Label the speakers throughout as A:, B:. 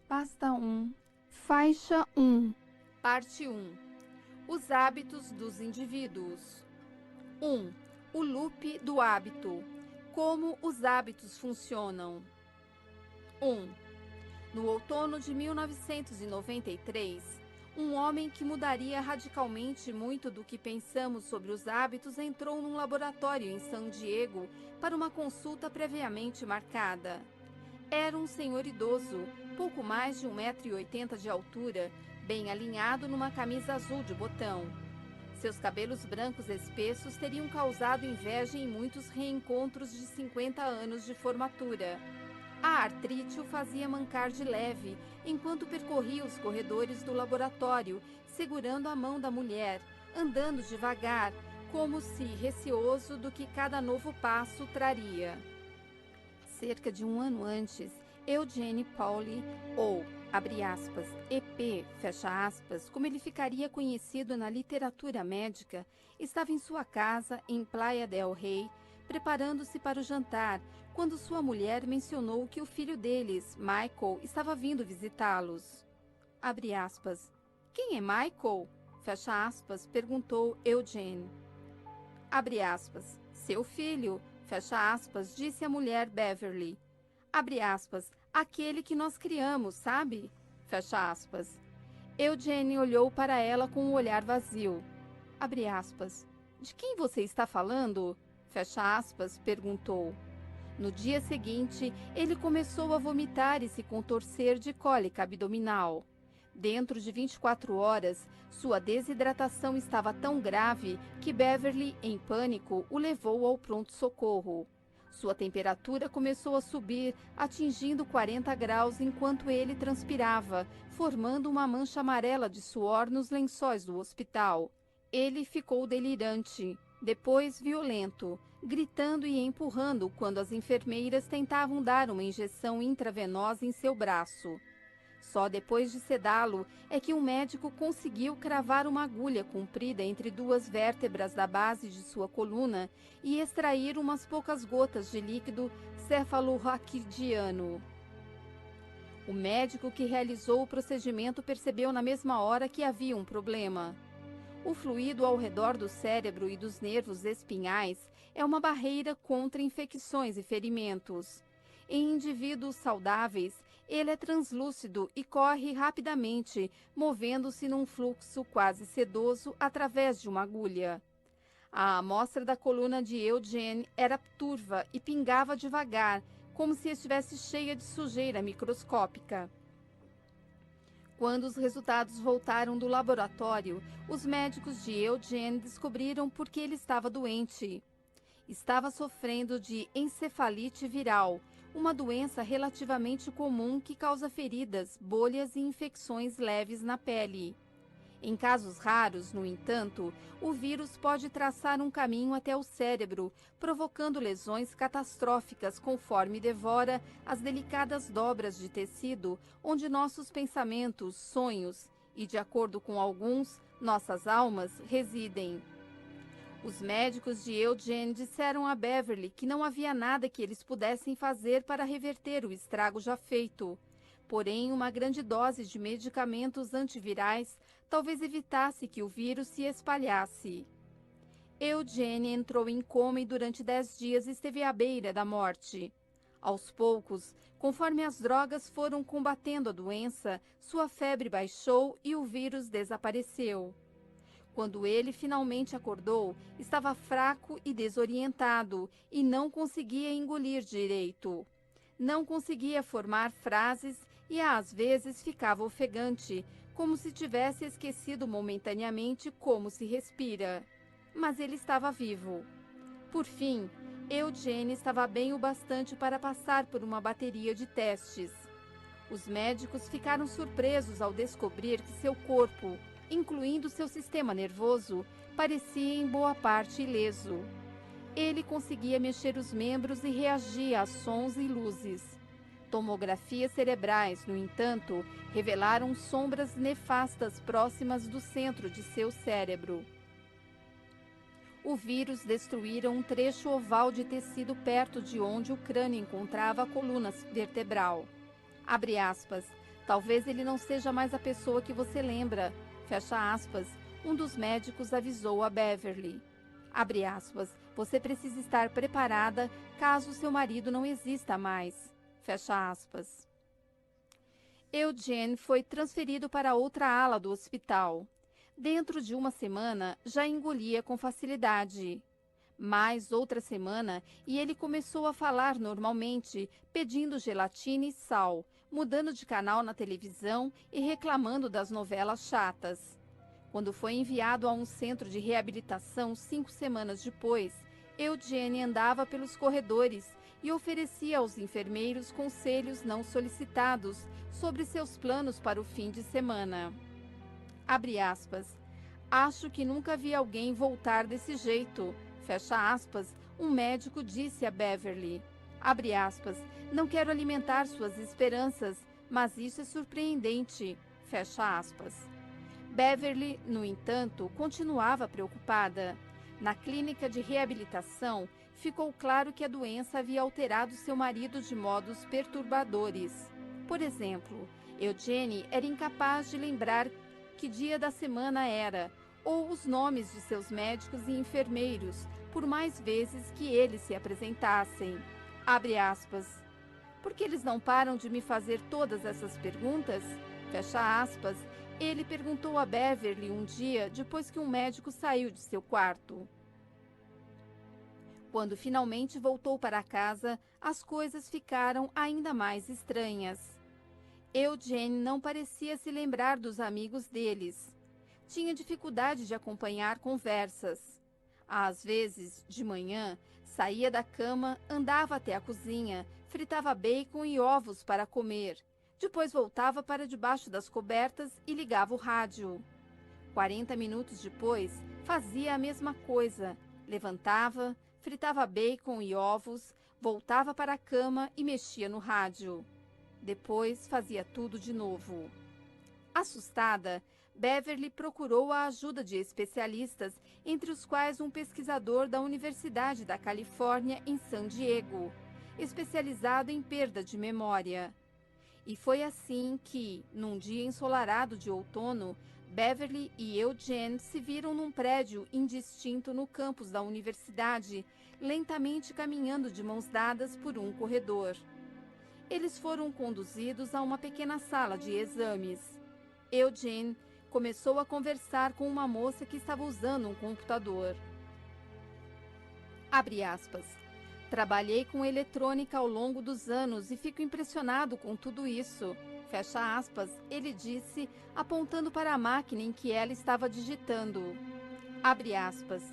A: Pasta 1. Faixa 1.
B: Parte 1. Os hábitos dos indivíduos. 1. O loop do hábito. Como os hábitos funcionam. 1. No outono de 1993, um homem que mudaria radicalmente muito do que pensamos sobre os hábitos entrou num laboratório em San Diego para uma consulta previamente marcada. Era um senhor idoso, pouco mais de 1,80 m de altura, bem alinhado numa camisa azul de botão. Seus cabelos brancos espessos teriam causado inveja em muitos reencontros de 50 anos de formatura. A artrite o fazia mancar de leve, enquanto percorria os corredores do laboratório, segurando a mão da mulher, andando devagar, como se receoso do que cada novo passo traria. Cerca de um ano antes, Eugene Pauli, ou, abre aspas, EP, fecha aspas, como ele ficaria conhecido na literatura médica, estava em sua casa, em Playa del Rey, preparando-se para o jantar, quando sua mulher mencionou que o filho deles, Michael, estava vindo visitá-los. Abre aspas. Quem é Michael? Fecha aspas, perguntou Eugene. Abre aspas. Seu filho, fecha aspas, disse a mulher Beverly. Abre aspas. Aquele que nós criamos, sabe? Fecha aspas. Eugene olhou para ela com um olhar vazio. Abre aspas. De quem você está falando? Fecha aspas, perguntou. No dia seguinte, ele começou a vomitar e se contorcer de cólica abdominal. Dentro de 24 horas, sua desidratação estava tão grave que Beverly, em pânico, o levou ao pronto-socorro. Sua temperatura começou a subir, atingindo 40 graus enquanto ele transpirava, formando uma mancha amarela de suor nos lençóis do hospital. Ele ficou delirante, depois violento, gritando e empurrando quando as enfermeiras tentavam dar uma injeção intravenosa em seu braço. Só depois de sedá-lo é que um médico conseguiu cravar uma agulha comprida entre duas vértebras da base de sua coluna e extrair umas poucas gotas de líquido cefalorraquidiano. O médico que realizou o procedimento percebeu na mesma hora que havia um problema. O fluido ao redor do cérebro e dos nervos espinhais é uma barreira contra infecções e ferimentos. Em indivíduos saudáveis, ele é translúcido e corre rapidamente, movendo-se num fluxo quase sedoso através de uma agulha. A amostra da coluna de Eugene era turva e pingava devagar, como se estivesse cheia de sujeira microscópica. Quando os resultados voltaram do laboratório, os médicos de Eugene descobriram por que ele estava doente. Estava sofrendo de encefalite viral, uma doença relativamente comum que causa feridas, bolhas e infecções leves na pele. Em casos raros, no entanto, o vírus pode traçar um caminho até o cérebro, provocando lesões catastróficas conforme devora as delicadas dobras de tecido onde nossos pensamentos, sonhos e, de acordo com alguns, nossas almas residem. Os médicos de Eugene disseram a Beverly que não havia nada que eles pudessem fazer para reverter o estrago já feito. Porém, uma grande dose de medicamentos antivirais talvez evitasse que o vírus se espalhasse. Eugene entrou em coma e durante 10 dias esteve à beira da morte. Aos poucos, conforme as drogas foram combatendo a doença, sua febre baixou e o vírus desapareceu. Quando ele finalmente acordou, estava fraco e desorientado e não conseguia engolir direito. Não conseguia formar frases e às vezes ficava ofegante, como se tivesse esquecido momentaneamente como se respira. Mas ele estava vivo. Por fim, Eugene estava bem o bastante para passar por uma bateria de testes. Os médicos ficaram surpresos ao descobrir que seu corpo, incluindo seu sistema nervoso, parecia em boa parte ileso. Ele conseguia mexer os membros e reagia a sons e luzes. Tomografias cerebrais, no entanto, revelaram sombras nefastas próximas do centro de seu cérebro. O vírus destruíra um trecho oval de tecido perto de onde o crânio encontrava a coluna vertebral. Abre aspas. Talvez ele não seja mais a pessoa que você lembra, fecha aspas, um dos médicos avisou a Beverly. Abre aspas, você precisa estar preparada caso seu marido não exista mais, fecha aspas. Eugene foi transferido para outra ala do hospital. Dentro de uma semana, já engolia com facilidade. Mais outra semana e ele começou a falar normalmente, pedindo gelatina e sal, mudando de canal na televisão e reclamando das novelas chatas. Quando foi enviado a um centro de reabilitação 5 semanas depois, Eugene andava pelos corredores e oferecia aos enfermeiros conselhos não solicitados sobre seus planos para o fim de semana. Abre aspas. Acho que nunca vi alguém voltar desse jeito. Fecha aspas, um médico disse a Beverly. Abre aspas, não quero alimentar suas esperanças, mas isso é surpreendente. Fecha aspas. Beverly, no entanto, continuava preocupada. Na clínica de reabilitação, ficou claro que a doença havia alterado seu marido de modos perturbadores. Por exemplo, Eugene era incapaz de lembrar que dia da semana era, ou os nomes de seus médicos e enfermeiros, por mais vezes que eles se apresentassem. Abre aspas. Por que eles não param de me fazer todas essas perguntas? Fecha aspas. Ele perguntou a Beverly um dia depois que um médico saiu de seu quarto. Quando finalmente voltou para casa, as coisas ficaram ainda mais estranhas. Eugene não parecia se lembrar dos amigos deles. Tinha dificuldade de acompanhar conversas. Às vezes, de manhã, saía da cama, andava até a cozinha, fritava bacon e ovos para comer. Depois voltava para debaixo das cobertas e ligava o rádio. 40 minutos depois, fazia a mesma coisa. Levantava, fritava bacon e ovos, voltava para a cama e mexia no rádio. Depois fazia tudo de novo. Assustada, Beverly procurou a ajuda de especialistas, entre os quais um pesquisador da Universidade da Califórnia em San Diego, especializado em perda de memória. E foi assim que, num dia ensolarado de outono, Beverly e Eugene se viram num prédio indistinto no campus da universidade, lentamente caminhando de mãos dadas por um corredor. Eles foram conduzidos a uma pequena sala de exames. Eugene começou a conversar com uma moça que estava usando um computador. Abre aspas. Trabalhei com eletrônica ao longo dos anos e fico impressionado com tudo isso. Fecha aspas, ele disse, apontando para a máquina em que ela estava digitando. Abre aspas.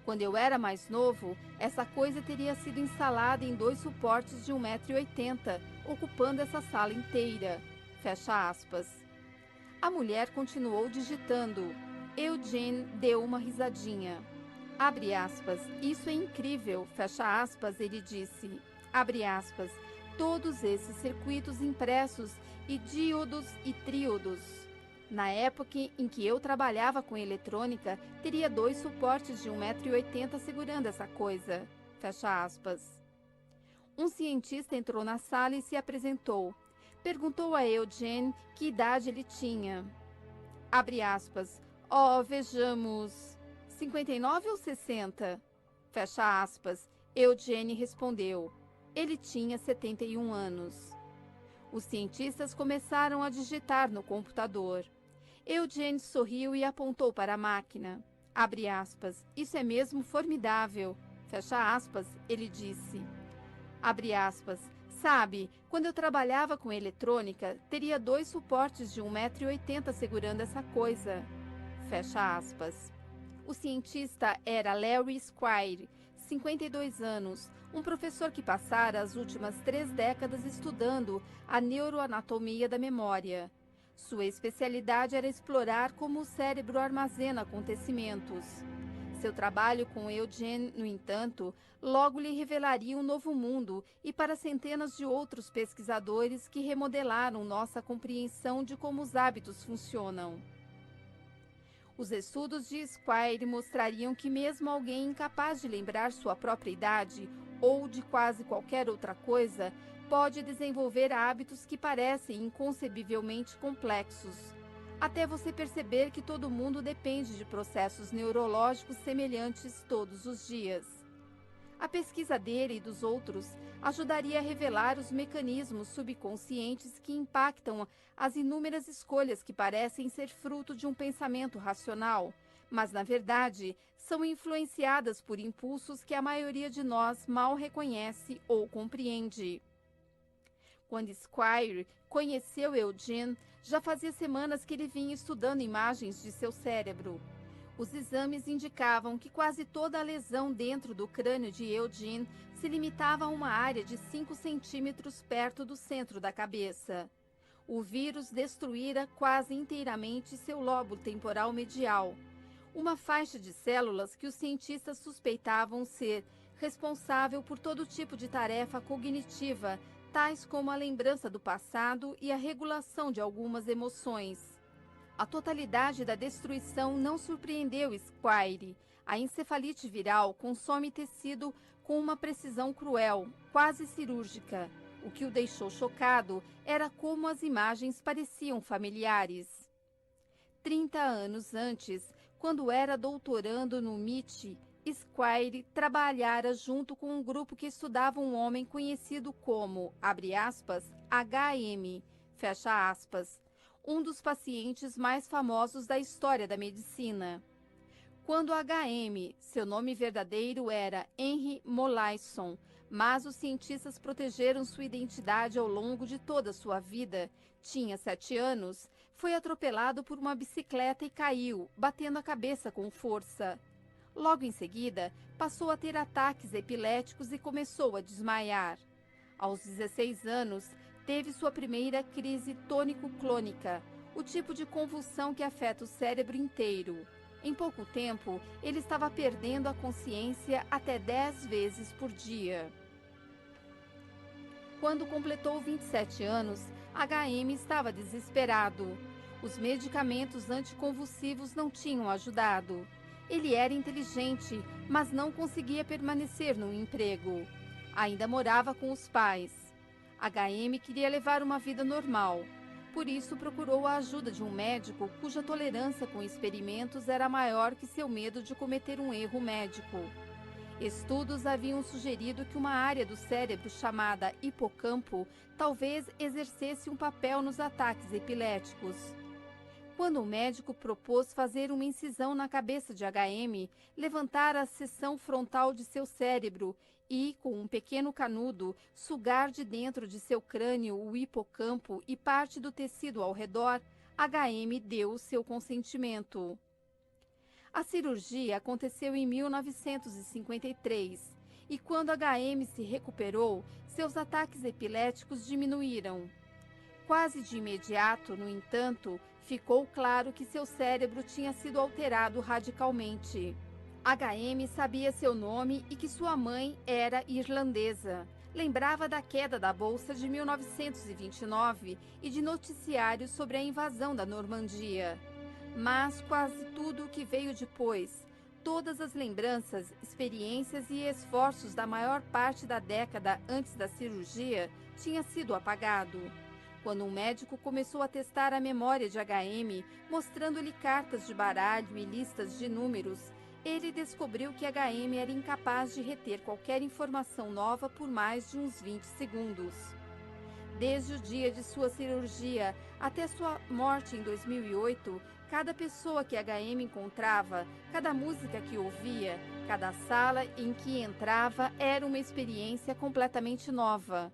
B: Quando eu era mais novo, essa coisa teria sido instalada em 2 suportes de 1,80 m, ocupando essa sala inteira. Fecha aspas. A mulher continuou digitando. Eugene deu uma risadinha. Abre aspas, isso é incrível, fecha aspas, ele disse. Abre aspas, todos esses circuitos impressos e díodos e tríodos. Na época em que eu trabalhava com eletrônica, teria 2 suportes de 1,80 m segurando essa coisa, fecha aspas. Um cientista entrou na sala e se apresentou. Perguntou a Eugene que idade ele tinha. Abre aspas, vejamos... 59 ou 60? Fecha aspas. Eugene respondeu. Ele tinha 71 anos. Os cientistas começaram a digitar no computador. Eugene sorriu e apontou para a máquina. Abre aspas. Isso é mesmo formidável. Fecha aspas, ele disse. Abre aspas. Sabe, quando eu trabalhava com eletrônica, teria 2 suportes de 1,80 m segurando essa coisa. Fecha aspas. O cientista era Larry Squire, 52 anos, um professor que passara as últimas 3 décadas estudando a neuroanatomia da memória. Sua especialidade era explorar como o cérebro armazena acontecimentos. Seu trabalho com Eugene, no entanto, logo lhe revelaria um novo mundo e para centenas de outros pesquisadores que remodelaram nossa compreensão de como os hábitos funcionam. Os estudos de Squire mostrariam que mesmo alguém incapaz de lembrar sua própria idade ou de quase qualquer outra coisa, pode desenvolver hábitos que parecem inconcebivelmente complexos, até você perceber que todo mundo depende de processos neurológicos semelhantes todos os dias. A pesquisa dele e dos outros ajudaria a revelar os mecanismos subconscientes que impactam as inúmeras escolhas que parecem ser fruto de um pensamento racional, mas, na verdade, são influenciadas por impulsos que a maioria de nós mal reconhece ou compreende. Quando Squire conheceu Eugene, já fazia semanas que ele vinha estudando imagens de seu cérebro. Os exames indicavam que quase toda a lesão dentro do crânio de Eugene se limitava a uma área de 5 centímetros perto do centro da cabeça. O vírus destruíra quase inteiramente seu lobo temporal medial, uma faixa de células que os cientistas suspeitavam ser responsável por todo tipo de tarefa cognitiva, tais como a lembrança do passado e a regulação de algumas emoções. A totalidade da destruição não surpreendeu Squire. A encefalite viral consome tecido com uma precisão cruel, quase cirúrgica. O que o deixou chocado era como as imagens pareciam familiares. 30 anos antes, quando era doutorando no MIT, Squire trabalhara junto com um grupo que estudava um homem conhecido como, abre aspas, HM, fecha aspas, um dos pacientes mais famosos da história da medicina. Quando HM, seu nome verdadeiro era Henry Molaison, mas os cientistas protegeram sua identidade ao longo de toda sua vida, tinha 7 anos, foi atropelado por uma bicicleta e caiu, batendo a cabeça com força. Logo em seguida, passou a ter ataques epiléticos e começou a desmaiar. Aos 16 anos, teve sua primeira crise tônico-clônica, o tipo de convulsão que afeta o cérebro inteiro. Em pouco tempo, ele estava perdendo a consciência até 10 vezes por dia. Quando completou 27 anos, HM estava desesperado. Os medicamentos anticonvulsivos não tinham ajudado. Ele era inteligente, mas não conseguia permanecer no emprego. Ainda morava com os pais. HM queria levar uma vida normal. Por isso, procurou a ajuda de um médico cuja tolerância com experimentos era maior que seu medo de cometer um erro médico. Estudos haviam sugerido que uma área do cérebro chamada hipocampo talvez exercesse um papel nos ataques epiléticos. Quando o médico propôs fazer uma incisão na cabeça de HM, levantar a seção frontal de seu cérebro e, com um pequeno canudo, sugar de dentro de seu crânio o hipocampo e parte do tecido ao redor, HM deu o seu consentimento. A cirurgia aconteceu em 1953 e, quando HM se recuperou, seus ataques epiléticos diminuíram. Quase de imediato, no entanto, ficou claro que seu cérebro tinha sido alterado radicalmente. HM sabia seu nome e que sua mãe era irlandesa. Lembrava da queda da Bolsa de 1929 e de noticiários sobre a invasão da Normandia. Mas quase tudo o que veio depois, todas as lembranças, experiências e esforços da maior parte da década antes da cirurgia, tinha sido apagado. Quando um médico começou a testar a memória de HM, mostrando-lhe cartas de baralho e listas de números, ele descobriu que HM era incapaz de reter qualquer informação nova por mais de uns 20 segundos. Desde o dia de sua cirurgia até sua morte em 2008, cada pessoa que HM encontrava, cada música que ouvia, cada sala em que entrava era uma experiência completamente nova.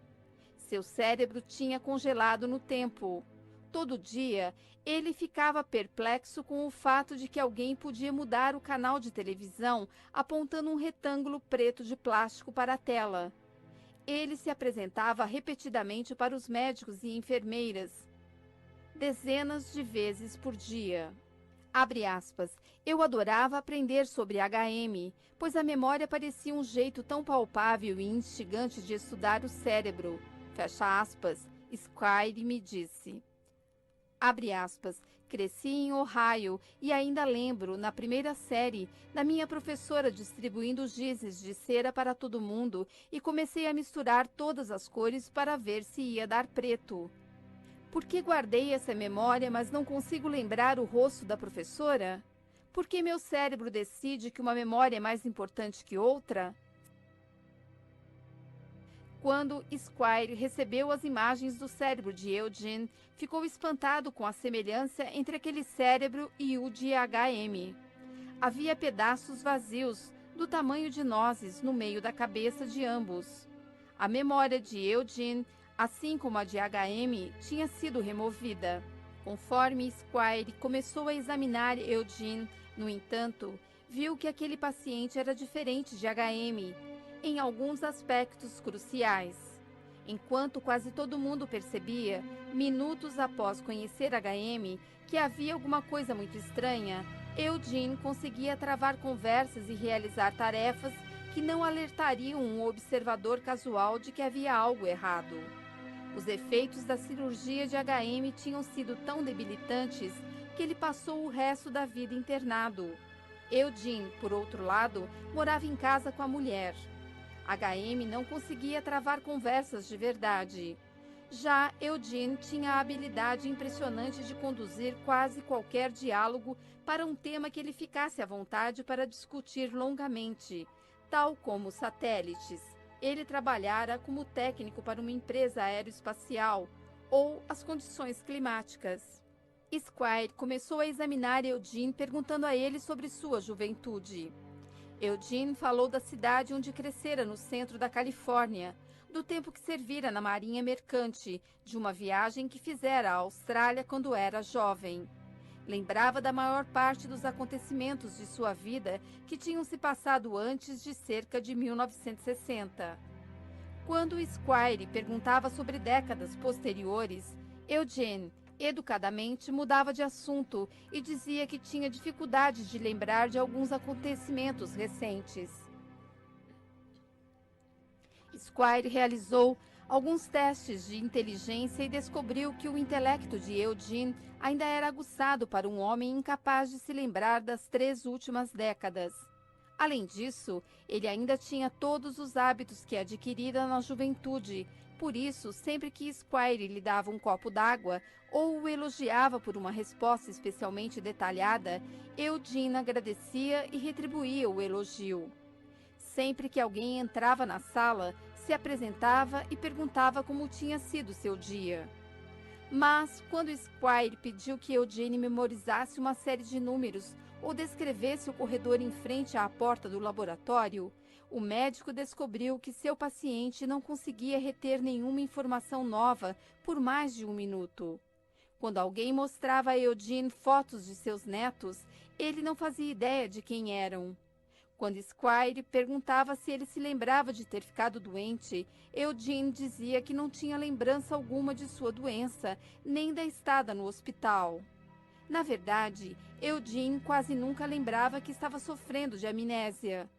B: Seu cérebro tinha congelado no tempo. Todo dia, ele ficava perplexo com o fato de que alguém podia mudar o canal de televisão apontando um retângulo preto de plástico para a tela. Ele se apresentava repetidamente para os médicos e enfermeiras, dezenas de vezes por dia. Abre aspas, eu adorava aprender sobre HM, pois a memória parecia um jeito tão palpável e instigante de estudar o cérebro. Fecha aspas, Squire me disse. Abre aspas. Cresci em Ohio e ainda lembro, na primeira série, da minha professora distribuindo gizes de cera para todo mundo e comecei a misturar todas as cores para ver se ia dar preto. Por que guardei essa memória, mas não consigo lembrar o rosto da professora? Por que meu cérebro decide que uma memória é mais importante que outra? Quando Squire recebeu as imagens do cérebro de Eugene, ficou espantado com a semelhança entre aquele cérebro e o de HM. Havia pedaços vazios, do tamanho de nozes, no meio da cabeça de ambos. A memória de Eugene, assim como a de HM, tinha sido removida. Conforme Squire começou a examinar Eugene, no entanto, viu que aquele paciente era diferente de HM, em alguns aspectos cruciais. Enquanto quase todo mundo percebia, minutos após conhecer HM, que havia alguma coisa muito estranha, Eugene conseguia travar conversas e realizar tarefas que não alertariam um observador casual de que havia algo errado. Os efeitos da cirurgia de HM tinham sido tão debilitantes que ele passou o resto da vida internado. Eugene, por outro lado, morava em casa com a mulher. HM não conseguia travar conversas de verdade. Já Eugene tinha a habilidade impressionante de conduzir quase qualquer diálogo para um tema que ele ficasse à vontade para discutir longamente, tal como satélites. Ele trabalhara como técnico para uma empresa aeroespacial ou as condições climáticas. Squire começou a examinar Eugene perguntando a ele sobre sua juventude. Eugene falou da cidade onde crescera no centro da Califórnia, do tempo que servira na marinha mercante, de uma viagem que fizera à Austrália quando era jovem. Lembrava da maior parte dos acontecimentos de sua vida que tinham se passado antes de cerca de 1960. Quando Squire perguntava sobre décadas posteriores, Eugene, educadamente, mudava de assunto e dizia que tinha dificuldade de lembrar de alguns acontecimentos recentes. Squire realizou alguns testes de inteligência e descobriu que o intelecto de Eugene ainda era aguçado para um homem incapaz de se lembrar das 3 últimas décadas. Além disso, ele ainda tinha todos os hábitos que adquirira na juventude. Por isso, sempre que Squire lhe dava um copo d'água ou o elogiava por uma resposta especialmente detalhada, Eugene agradecia e retribuía o elogio. Sempre que alguém entrava na sala, se apresentava e perguntava como tinha sido seu dia. Mas, quando Squire pediu que Eugene memorizasse uma série de números ou descrevesse o corredor em frente à porta do laboratório, o médico descobriu que seu paciente não conseguia reter nenhuma informação nova por mais de 1 minuto. Quando alguém mostrava a Eugene fotos de seus netos, ele não fazia ideia de quem eram. Quando Squire perguntava se ele se lembrava de ter ficado doente, Eugene dizia que não tinha lembrança alguma de sua doença, nem da estada no hospital. Na verdade, Eugene quase nunca lembrava que estava sofrendo de amnésia.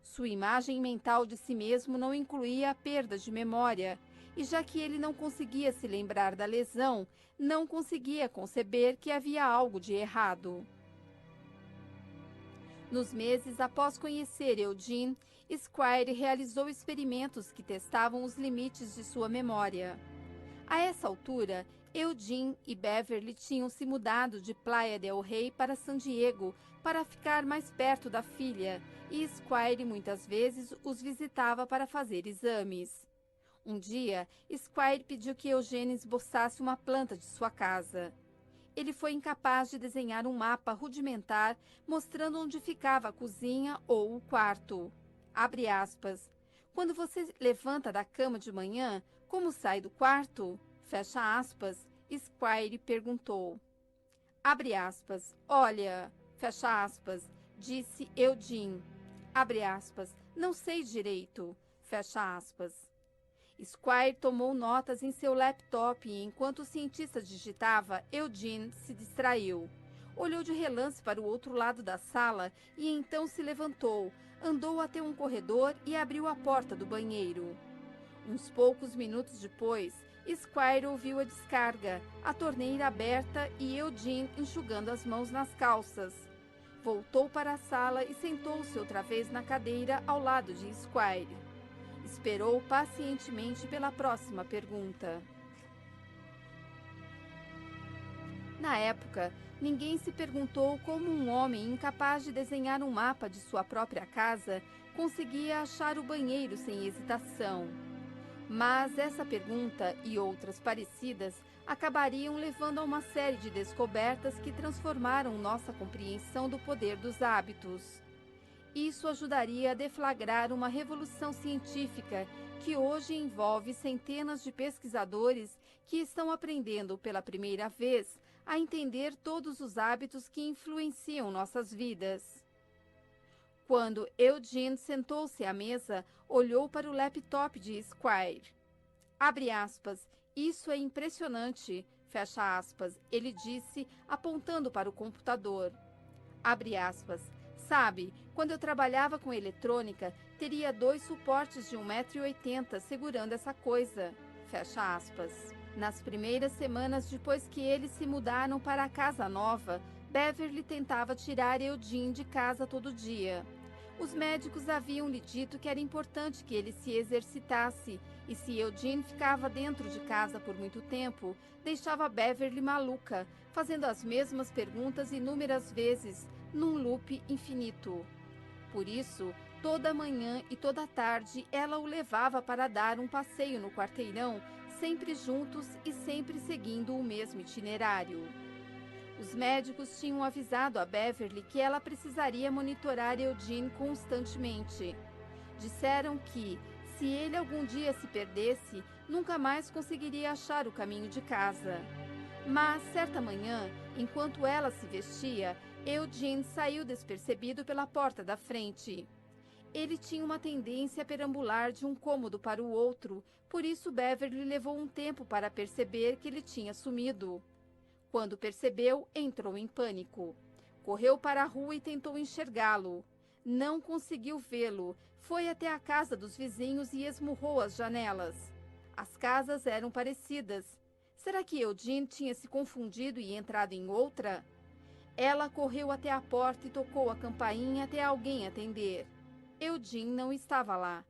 B: Sua imagem mental de si mesmo não incluía a perda de memória, e já que ele não conseguia se lembrar da lesão, não conseguia conceber que havia algo de errado. Nos meses após conhecer Eugene, Squire realizou experimentos que testavam os limites de sua memória. A essa altura, Eugene e Beverly tinham se mudado de Playa del Rey para San Diego para ficar mais perto da filha, e Squire muitas vezes os visitava para fazer exames. Um dia, Squire pediu que Eugene esboçasse uma planta de sua casa. Ele foi incapaz de desenhar um mapa rudimentar mostrando onde ficava a cozinha ou o quarto. Abre aspas. Quando você levanta da cama de manhã, como sai do quarto? Fecha aspas. Squire perguntou. Abre aspas. Olha, fecha aspas, disse Eugene. Abre aspas. Não sei direito. Fecha aspas. Squire tomou notas em seu laptop e, enquanto o cientista digitava, Eugene se distraiu. Olhou de relance para o outro lado da sala e então se levantou, andou até um corredor e abriu a porta do banheiro. Uns poucos minutos depois, Squire ouviu a descarga, a torneira aberta e Eugene enxugando as mãos nas calças. Voltou para a sala e sentou-se outra vez na cadeira ao lado de Squire. Esperou pacientemente pela próxima pergunta. Na época, ninguém se perguntou como um homem incapaz de desenhar um mapa de sua própria casa conseguia achar o banheiro sem hesitação. Mas essa pergunta e outras parecidas acabariam levando a uma série de descobertas que transformaram nossa compreensão do poder dos hábitos. Isso ajudaria a deflagrar uma revolução científica que hoje envolve centenas de pesquisadores que estão aprendendo pela primeira vez a entender todos os hábitos que influenciam nossas vidas. Quando Eugene sentou-se à mesa, olhou para o laptop de Squire. Abre aspas, isso é impressionante, fecha aspas, ele disse, apontando para o computador. Abre aspas, sabe, quando eu trabalhava com eletrônica, teria 2 suportes de 1,80 m segurando essa coisa, fecha aspas. Nas primeiras semanas depois que eles se mudaram para a casa nova, Beverly tentava tirar Eugene de casa todo dia. Os médicos haviam lhe dito que era importante que ele se exercitasse, e se Eugene ficava dentro de casa por muito tempo, deixava Beverly maluca, fazendo as mesmas perguntas inúmeras vezes, num loop infinito. Por isso, toda manhã e toda tarde, ela o levava para dar um passeio no quarteirão, sempre juntos e sempre seguindo o mesmo itinerário. Os médicos tinham avisado a Beverly que ela precisaria monitorar Eugene constantemente. Disseram que, se ele algum dia se perdesse, nunca mais conseguiria achar o caminho de casa. Mas, certa manhã, enquanto ela se vestia, Eugene saiu despercebido pela porta da frente. Ele tinha uma tendência a perambular de um cômodo para o outro, por isso Beverly levou um tempo para perceber que ele tinha sumido. Quando percebeu, entrou em pânico. Correu para a rua e tentou enxergá-lo. Não conseguiu vê-lo. Foi até a casa dos vizinhos e esmurrou as janelas. As casas eram parecidas. Será que Eugene tinha se confundido e entrado em outra? Ela correu até a porta e tocou a campainha até alguém atender. Eugene não estava lá.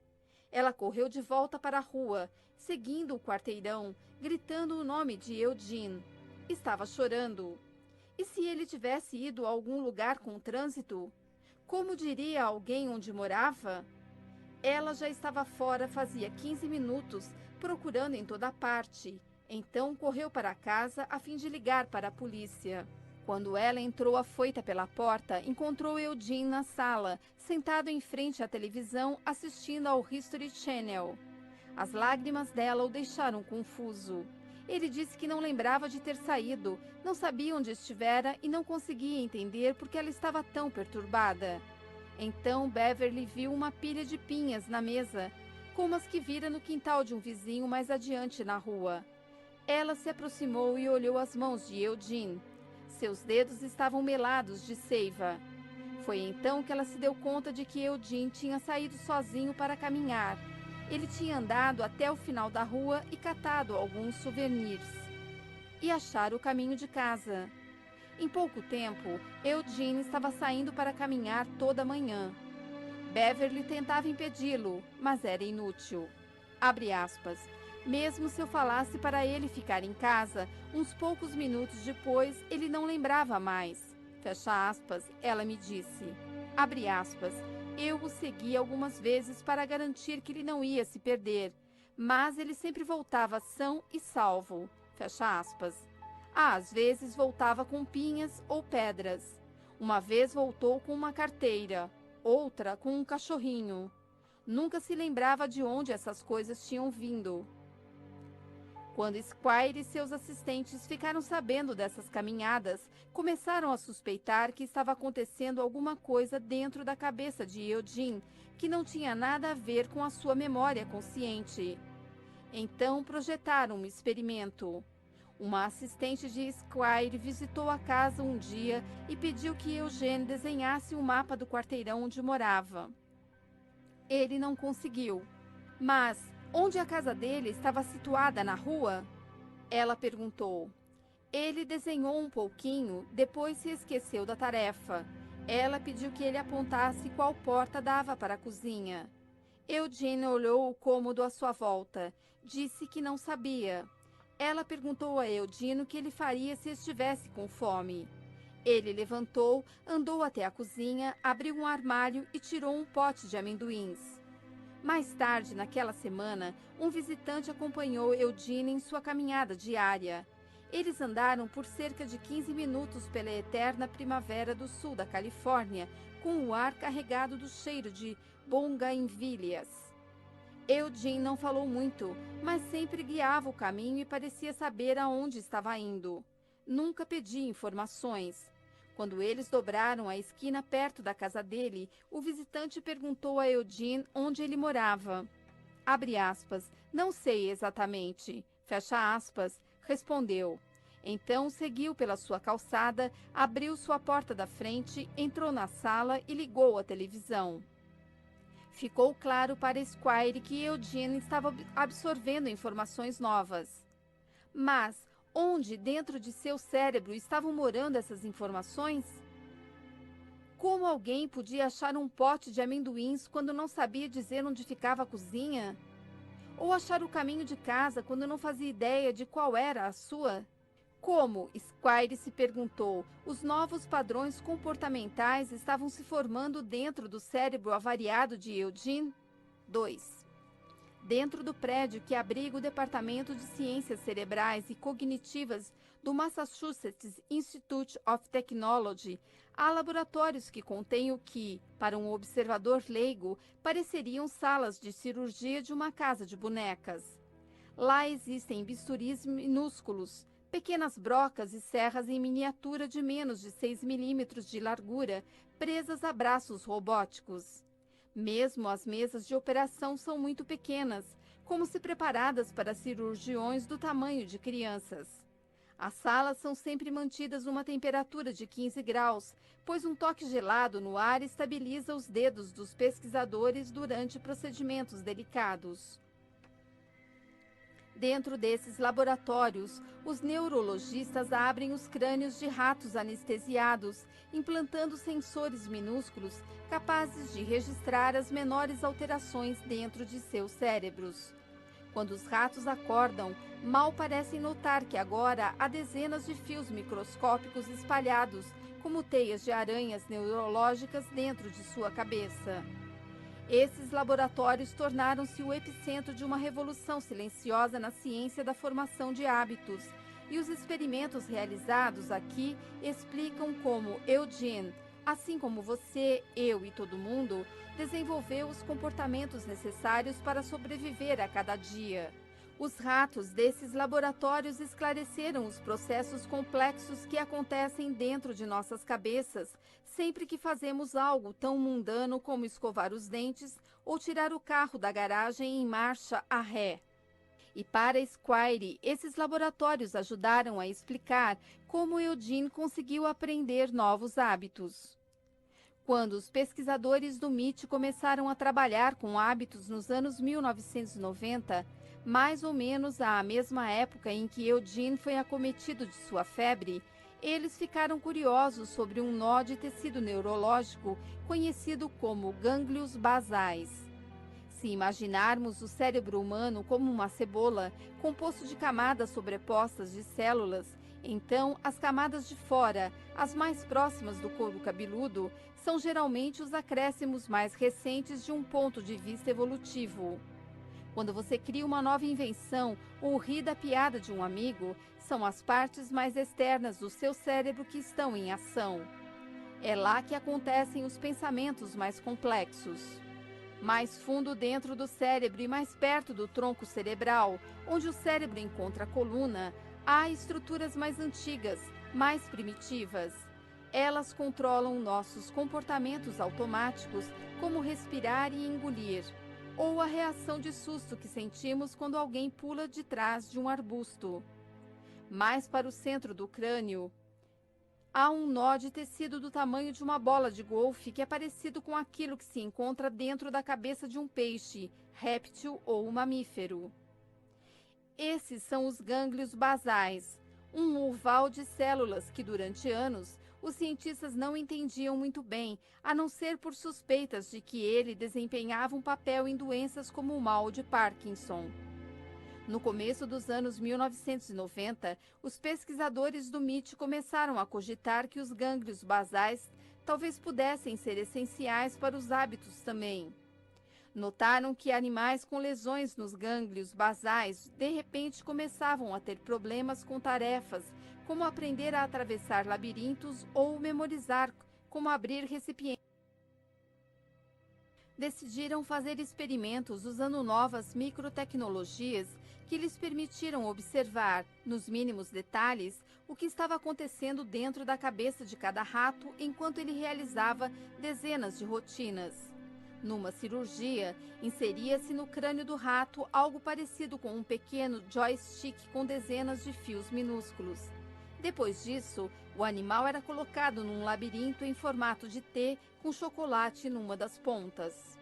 B: Ela correu de volta para a rua, seguindo o quarteirão, gritando o nome de Eugene. Estava chorando. E se ele tivesse ido a algum lugar com trânsito? Como diria alguém onde morava? Ela já estava fora fazia 15 minutos, procurando em toda parte. Então correu para casa a fim de ligar para a polícia. Quando ela entrou afoita pela porta, encontrou Eugene na sala, sentado em frente à televisão, assistindo ao History Channel. As lágrimas dela o deixaram confuso. Ele disse que não lembrava de ter saído, não sabia onde estivera e não conseguia entender por que ela estava tão perturbada. Então Beverly viu uma pilha de pinhas na mesa, como as que vira no quintal de um vizinho mais adiante na rua. Ela se aproximou e olhou as mãos de Eugene. Seus dedos estavam melados de seiva. Foi então que ela se deu conta de que Eugene tinha saído sozinho para caminhar. Ele tinha andado até o final da rua e catado alguns souvenirs. E achar o caminho de casa. Em pouco tempo, Eugene estava saindo para caminhar toda manhã. Beverly tentava impedi-lo, mas era inútil. Abre aspas. Mesmo se eu falasse para ele ficar em casa, uns poucos minutos depois, ele não lembrava mais. Fecha aspas, ela me disse. Abre aspas. Eu o segui algumas vezes para garantir que ele não ia se perder, mas ele sempre voltava são e salvo. Fecha aspas. Às vezes voltava com pinhas ou pedras. Uma vez voltou com uma carteira, outra com um cachorrinho. Nunca se lembrava de onde essas coisas tinham vindo. Quando Squire e seus assistentes ficaram sabendo dessas caminhadas, começaram a suspeitar que estava acontecendo alguma coisa dentro da cabeça de Eugene que não tinha nada a ver com a sua memória consciente. Então projetaram um experimento. Uma assistente de Squire visitou a casa um dia e pediu que Eugene desenhasse um mapa do quarteirão onde morava. Ele não conseguiu, mas Onde a casa dele estava situada na rua? Ela perguntou. Ele desenhou um pouquinho, depois se esqueceu da tarefa. Ela pediu que ele apontasse qual porta dava para a cozinha. Eugene olhou o cômodo à sua volta. Disse que não sabia. Ela perguntou a Eugene o que ele faria se estivesse com fome. Ele levantou, andou até a cozinha, abriu um armário e tirou um pote de amendoins. Mais tarde, naquela semana, um visitante acompanhou Eugene em sua caminhada diária. Eles andaram por cerca de 15 minutos pela eterna primavera do sul da Califórnia, com o ar carregado do cheiro de bougainvillias. Eugene não falou muito, mas sempre guiava o caminho e parecia saber aonde estava indo. Nunca pedia informações. Quando eles dobraram a esquina perto da casa dele, o visitante perguntou a Eugene onde ele morava. Abre aspas, não sei exatamente, fecha aspas, respondeu. Então seguiu pela sua calçada, abriu sua porta da frente, entrou na sala e ligou a televisão. Ficou claro para Squire que Eugene estava absorvendo informações novas. Mas onde dentro de seu cérebro estavam morando essas informações? Como alguém podia achar um pote de amendoins quando não sabia dizer onde ficava a cozinha? Ou achar o caminho de casa quando não fazia ideia de qual era a sua? Como, Squire se perguntou, os novos padrões comportamentais estavam se formando dentro do cérebro avariado de Eugene? 2. Dentro do prédio que abriga o Departamento de Ciências Cerebrais e Cognitivas do Massachusetts Institute of Technology, há laboratórios que contêm o que, para um observador leigo, pareceriam salas de cirurgia de uma casa de bonecas. Lá existem bisturis minúsculos, pequenas brocas e serras em miniatura de menos de 6 milímetros de largura, presas a braços robóticos. Mesmo as mesas de operação são muito pequenas, como se preparadas para cirurgiões do tamanho de crianças. As salas são sempre mantidas numa temperatura de 15 graus, pois um toque gelado no ar estabiliza os dedos dos pesquisadores durante procedimentos delicados. Dentro desses laboratórios, os neurologistas abrem os crânios de ratos anestesiados, implantando sensores minúsculos capazes de registrar as menores alterações dentro de seus cérebros. Quando os ratos acordam, mal parecem notar que agora há dezenas de fios microscópicos espalhados, como teias de aranhas neurológicas dentro de sua cabeça. Esses laboratórios tornaram-se o epicentro de uma revolução silenciosa na ciência da formação de hábitos, e os experimentos realizados aqui explicam como Eugene, assim como você, eu e todo mundo, desenvolveu os comportamentos necessários para sobreviver a cada dia. Os ratos desses laboratórios esclareceram os processos complexos que acontecem dentro de nossas cabeças sempre que fazemos algo tão mundano como escovar os dentes ou tirar o carro da garagem em marcha a ré. E para Squire, esses laboratórios ajudaram a explicar como Eugene conseguiu aprender novos hábitos. Quando os pesquisadores do MIT começaram a trabalhar com hábitos nos anos 1990, mais ou menos à mesma época em que Eugene foi acometido de sua febre, eles ficaram curiosos sobre um nó de tecido neurológico conhecido como gânglios basais. Se imaginarmos o cérebro humano como uma cebola, composto de camadas sobrepostas de células, então as camadas de fora, as mais próximas do couro cabeludo, são geralmente os acréscimos mais recentes de um ponto de vista evolutivo. Quando você cria uma nova invenção ou ri da piada de um amigo, são as partes mais externas do seu cérebro que estão em ação. É lá que acontecem os pensamentos mais complexos. Mais fundo dentro do cérebro e mais perto do tronco cerebral, onde o cérebro encontra a coluna, há estruturas mais antigas, mais primitivas. Elas controlam nossos comportamentos automáticos, como respirar e engolir, ou a reação de susto que sentimos quando alguém pula de trás de um arbusto. Mais para o centro do crânio, Há um nó de tecido do tamanho de uma bola de golfe que é parecido com aquilo que se encontra dentro da cabeça de um peixe, réptil ou mamífero. Esses são os gânglios basais, um oval de células que, durante anos, os cientistas não entendiam muito bem, a não ser por suspeitas de que ele desempenhava um papel em doenças como o mal de Parkinson. No começo dos anos 1990, os pesquisadores do MIT começaram a cogitar que os gânglios basais talvez pudessem ser essenciais para os hábitos também. Notaram que animais com lesões nos gânglios basais de repente começavam a ter problemas com tarefas, como aprender a atravessar labirintos ou memorizar como abrir recipientes. Decidiram fazer experimentos usando novas microtecnologias que lhes permitiram observar, nos mínimos detalhes, o que estava acontecendo dentro da cabeça de cada rato enquanto ele realizava dezenas de rotinas. Numa cirurgia, inseria-se no crânio do rato algo parecido com um pequeno joystick com dezenas de fios minúsculos. Depois disso, o animal era colocado num labirinto em formato de T com chocolate numa das pontas.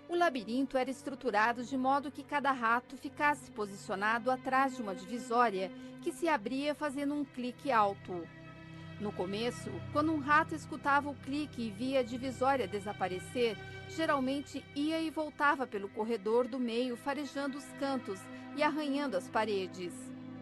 B: O labirinto era estruturado de modo que cada rato ficasse posicionado atrás de uma divisória que se abria fazendo um clique alto. No começo, quando um rato escutava o clique e via a divisória desaparecer, geralmente ia e voltava pelo corredor do meio, farejando os cantos e arranhando as paredes.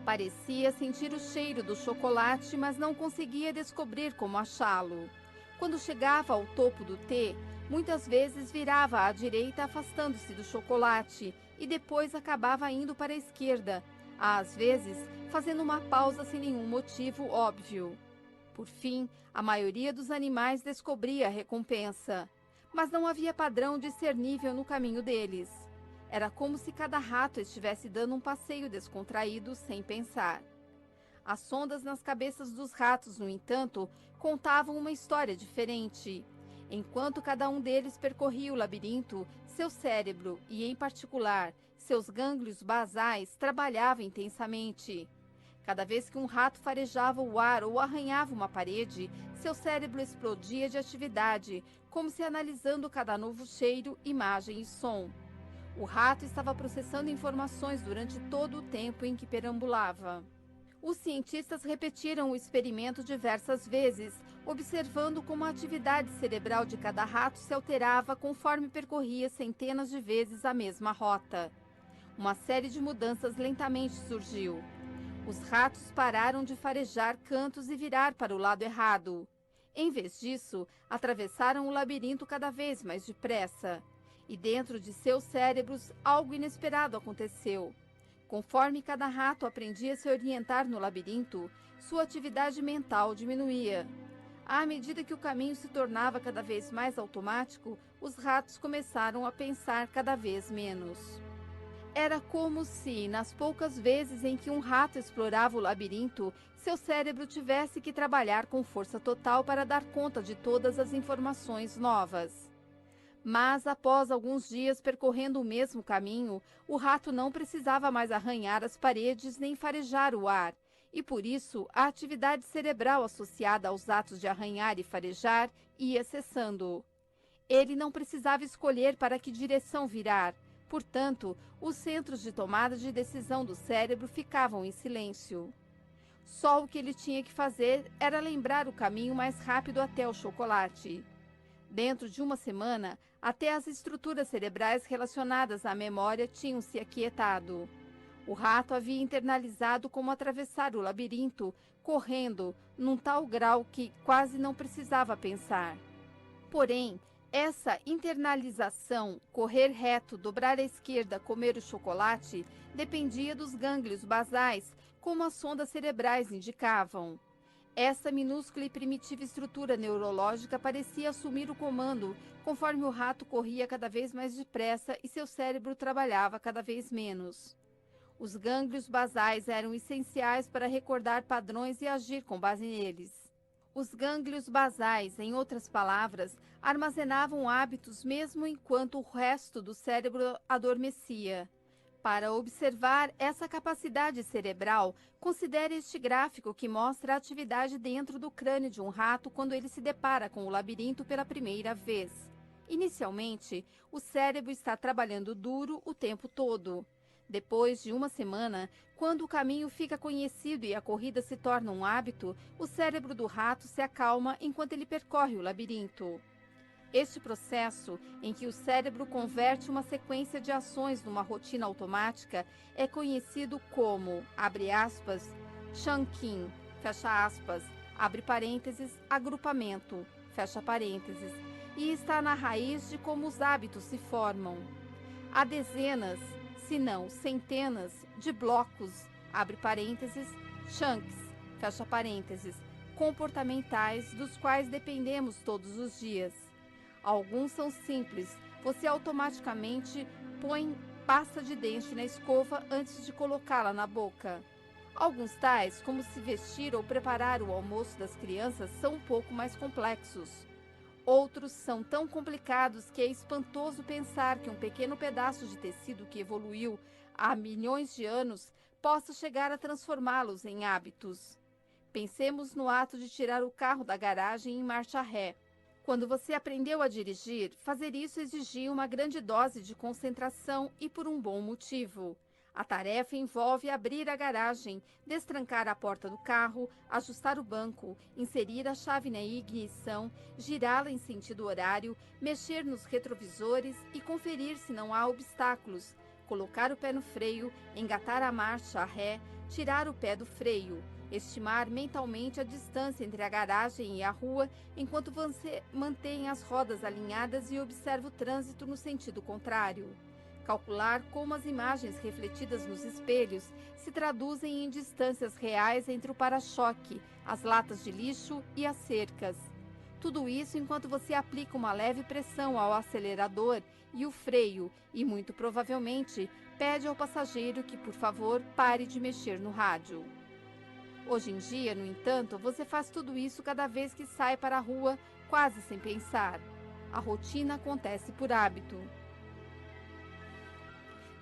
B: Parecia sentir o cheiro do chocolate, mas não conseguia descobrir como achá-lo. Quando chegava ao topo do T, muitas vezes virava à direita afastando-se do chocolate e depois acabava indo para a esquerda, às vezes fazendo uma pausa sem nenhum motivo óbvio. Por fim, a maioria dos animais descobria a recompensa, mas não havia padrão discernível no caminho deles. Era como se cada rato estivesse dando um passeio descontraído sem pensar. As sondas nas cabeças dos ratos, no entanto, contavam uma história diferente. Enquanto cada um deles percorria o labirinto, seu cérebro, e em particular, seus gânglios basais, trabalhava intensamente. Cada vez que um rato farejava o ar ou arranhava uma parede, seu cérebro explodia de atividade, como se analisando cada novo cheiro, imagem e som. O rato estava processando informações durante todo o tempo em que perambulava. Os cientistas repetiram o experimento diversas vezes, observando como a atividade cerebral de cada rato se alterava conforme percorria centenas de vezes a mesma rota. Uma série de mudanças lentamente surgiu. Os ratos pararam de farejar cantos e virar para o lado errado. Em vez disso, atravessaram o labirinto cada vez mais depressa. E dentro de seus cérebros, algo inesperado aconteceu. Conforme cada rato aprendia a se orientar no labirinto, sua atividade mental diminuía. À medida que o caminho se tornava cada vez mais automático, os ratos começaram a pensar cada vez menos. Era como se, nas poucas vezes em que um rato explorava o labirinto, seu cérebro tivesse que trabalhar com força total para dar conta de todas as informações novas. Mas, após alguns dias percorrendo o mesmo caminho, o rato não precisava mais arranhar as paredes nem farejar o ar, e por isso a atividade cerebral associada aos atos de arranhar e farejar ia cessando. Ele não precisava escolher para que direção virar, portanto, os centros de tomada de decisão do cérebro ficavam em silêncio. Só o que ele tinha que fazer era lembrar o caminho mais rápido até o chocolate. Dentro de uma semana, até as estruturas cerebrais relacionadas à memória tinham se aquietado. O rato havia internalizado como atravessar o labirinto, correndo, num tal grau que quase não precisava pensar. Porém, essa internalização, correr reto, dobrar à esquerda, comer o chocolate, dependia dos gânglios basais, como as sondas cerebrais indicavam. Essa minúscula e primitiva estrutura neurológica parecia assumir o comando conforme o rato corria cada vez mais depressa e seu cérebro trabalhava cada vez menos. Os gânglios basais eram essenciais para recordar padrões e agir com base neles. Os gânglios basais, em outras palavras, armazenavam hábitos mesmo enquanto o resto do cérebro adormecia. Para observar essa capacidade cerebral, considere este gráfico que mostra a atividade dentro do crânio de um rato quando ele se depara com o labirinto pela primeira vez. Inicialmente, o cérebro está trabalhando duro o tempo todo. Depois de uma semana, quando o caminho fica conhecido e a corrida se torna um hábito, o cérebro do rato se acalma enquanto ele percorre o labirinto. Este processo, em que o cérebro converte uma sequência de ações numa rotina automática, é conhecido como, abre aspas, chunking, fecha aspas, abre parênteses, agrupamento, fecha parênteses, e está na raiz de como os hábitos se formam. Há dezenas, se não centenas, de blocos, abre parênteses, chunks, fecha parênteses, comportamentais dos quais dependemos todos os dias. Alguns são simples, você automaticamente põe pasta de dente na escova antes de colocá-la na boca. Alguns tais, como se vestir ou preparar o almoço das crianças, são um pouco mais complexos. Outros são tão complicados que é espantoso pensar que um pequeno pedaço de tecido que evoluiu há milhões de anos possa chegar a transformá-los em hábitos. Pensemos no ato de tirar o carro da garagem em marcha ré. Quando você aprendeu a dirigir, fazer isso exigia uma grande dose de concentração e por um bom motivo. A tarefa envolve abrir a garagem, destrancar a porta do carro, ajustar o banco, inserir a chave na ignição, girá-la em sentido horário, mexer nos retrovisores e conferir se não há obstáculos, colocar o pé no freio, engatar a marcha ré, tirar o pé do freio. Estimar mentalmente a distância entre a garagem e a rua enquanto você mantém as rodas alinhadas e observa o trânsito no sentido contrário. Calcular como as imagens refletidas nos espelhos se traduzem em distâncias reais entre o para-choque, as latas de lixo e as cercas. Tudo isso enquanto você aplica uma leve pressão ao acelerador e o freio e, muito provavelmente, pede ao passageiro que, por favor, pare de mexer no rádio. Hoje em dia, no entanto, você faz tudo isso cada vez que sai para a rua, quase sem pensar. A rotina acontece por hábito.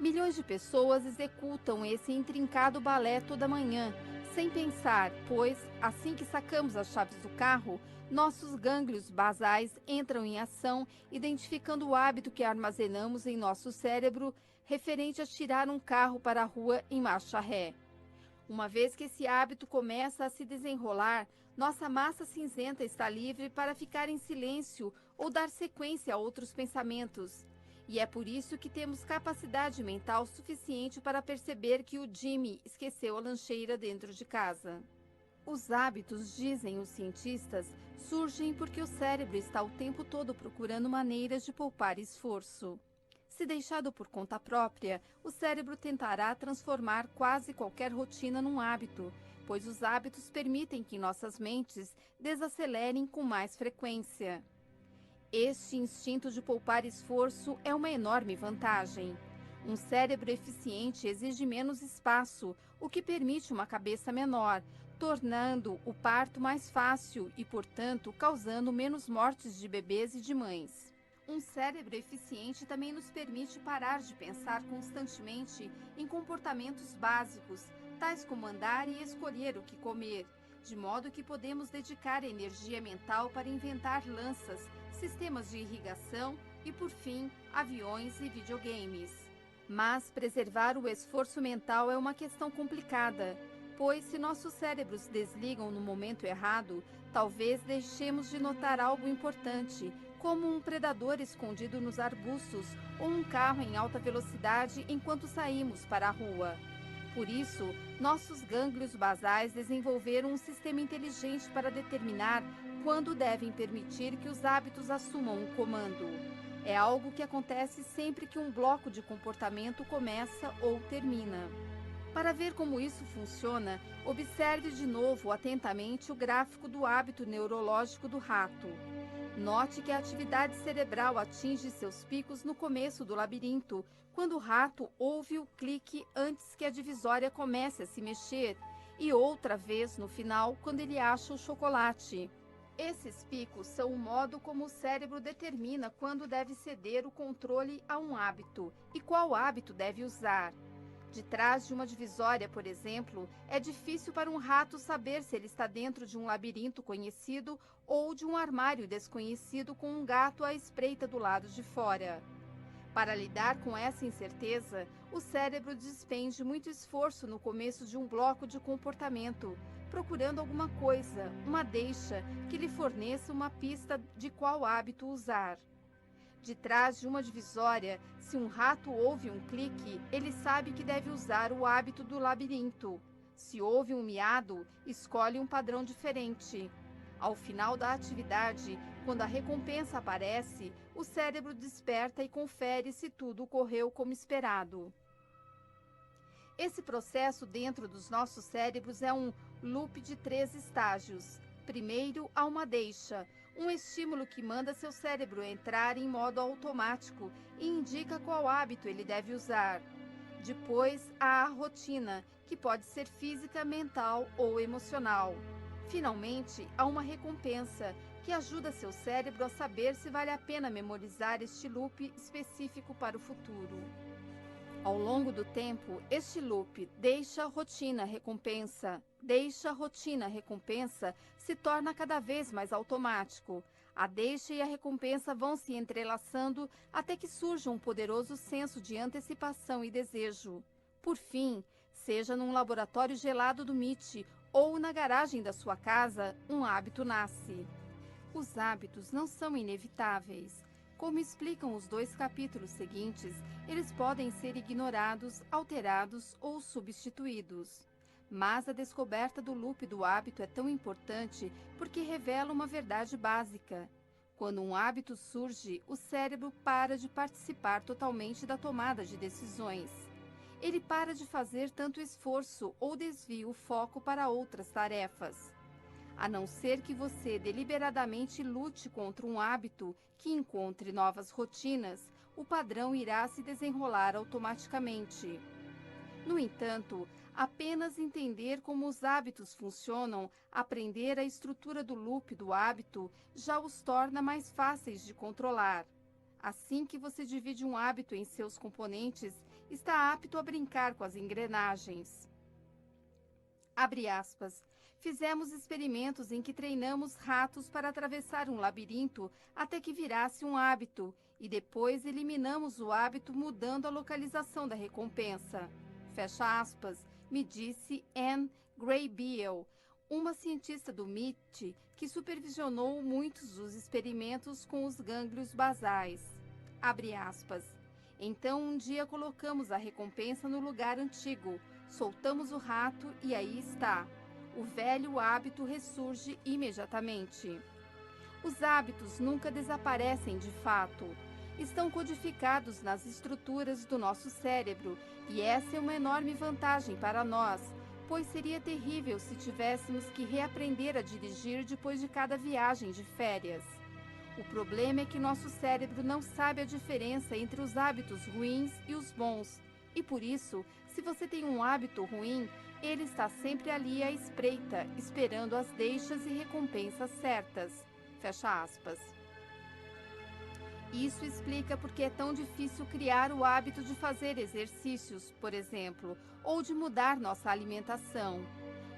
B: Milhões de pessoas executam esse intrincado balé toda manhã, sem pensar, pois, assim que sacamos as chaves do carro, nossos gânglios basais entram em ação, identificando o hábito que armazenamos em nosso cérebro referente a tirar um carro para a rua em marcha ré. Uma vez que esse hábito começa a se desenrolar, nossa massa cinzenta está livre para ficar em silêncio ou dar sequência a outros pensamentos. E é por isso que temos capacidade mental suficiente para perceber que o Jimmy esqueceu a lancheira dentro de casa. Os hábitos, dizem os cientistas, surgem porque o cérebro está o tempo todo procurando maneiras de poupar esforço. Se deixado por conta própria, o cérebro tentará transformar quase qualquer rotina num hábito, pois os hábitos permitem que nossas mentes desacelerem com mais frequência. Este instinto de poupar esforço é uma enorme vantagem. Um cérebro eficiente exige menos espaço, o que permite uma cabeça menor, tornando o parto mais fácil e, portanto, causando menos mortes de bebês e de mães. Um cérebro eficiente também nos permite parar de pensar constantemente em comportamentos básicos, tais como andar e escolher o que comer, de modo que podemos dedicar energia mental para inventar lanças, sistemas de irrigação e, por fim, aviões e videogames. Mas preservar o esforço mental é uma questão complicada, pois se nossos cérebros desligam no momento errado, talvez deixemos de notar algo importante, como um predador escondido nos arbustos ou um carro em alta velocidade enquanto saímos para a rua. Por isso, nossos gânglios basais desenvolveram um sistema inteligente para determinar quando devem permitir que os hábitos assumam o comando. É algo que acontece sempre que um bloco de comportamento começa ou termina. Para ver como isso funciona, observe de novo atentamente o gráfico do hábito neurológico do rato. Note que a atividade cerebral atinge seus picos no começo do labirinto, quando o rato ouve o clique antes que a divisória comece a se mexer, e outra vez no final, quando ele acha o chocolate. Esses picos são o modo como o cérebro determina quando deve ceder o controle a um hábito e qual hábito deve usar. De trás de uma divisória, por exemplo, é difícil para um rato saber se ele está dentro de um labirinto conhecido ou de um armário desconhecido com um gato à espreita do lado de fora. Para lidar com essa incerteza, o cérebro despende muito esforço no começo de um bloco de comportamento, procurando alguma coisa, uma deixa, que lhe forneça uma pista de qual hábito usar. De trás de uma divisória, se um rato ouve um clique, ele sabe que deve usar o hábito do labirinto. Se ouve um miado, escolhe um padrão diferente. Ao final da atividade, quando a recompensa aparece, o cérebro desperta e confere se tudo correu como esperado. Esse processo dentro dos nossos cérebros é um loop de 3 estágios. Primeiro, há uma deixa, um estímulo que manda seu cérebro entrar em modo automático e indica qual hábito ele deve usar. Depois, há a rotina, que pode ser física, mental ou emocional. Finalmente, há uma recompensa, que ajuda seu cérebro a saber se vale a pena memorizar este loop específico para o futuro. Ao longo do tempo, este loop deixa rotina, recompensa se torna cada vez mais automático. A deixa e a recompensa vão se entrelaçando até que surja um poderoso senso de antecipação e desejo. Por fim, seja num laboratório gelado do MIT ou na garagem da sua casa, um hábito nasce. Os hábitos não são inevitáveis. Como explicam os 2 capítulos seguintes, eles podem ser ignorados, alterados ou substituídos. Mas a descoberta do loop do hábito é tão importante porque revela uma verdade básica. Quando um hábito surge, o cérebro para de participar totalmente da tomada de decisões. Ele para de fazer tanto esforço ou desvia o foco para outras tarefas. A não ser que você deliberadamente lute contra um hábito que encontre novas rotinas, o padrão irá se desenrolar automaticamente. No entanto, apenas entender como os hábitos funcionam, aprender a estrutura do loop do hábito, já os torna mais fáceis de controlar. Assim que você divide um hábito em seus componentes, está apto a brincar com as engrenagens. Abre aspas. Fizemos experimentos em que treinamos ratos para atravessar um labirinto até que virasse um hábito, e depois eliminamos o hábito mudando a localização da recompensa. Fecha aspas, me disse Anne Graybiel, uma cientista do MIT que supervisionou muitos dos experimentos com os gânglios basais. Abre aspas. Então um dia colocamos a recompensa no lugar antigo, soltamos o rato e aí está. O velho hábito ressurge imediatamente. Os hábitos nunca desaparecem de fato. Estão codificados nas estruturas do nosso cérebro e essa é uma enorme vantagem para nós, pois seria terrível se tivéssemos que reaprender a dirigir depois de cada viagem de férias. O problema é que nosso cérebro não sabe a diferença entre os hábitos ruins e os bons, e por isso, se você tem um hábito ruim, ele está sempre ali à espreita, esperando as deixas e recompensas certas. Fecha aspas. Isso explica porque é tão difícil criar o hábito de fazer exercícios, por exemplo, ou de mudar nossa alimentação.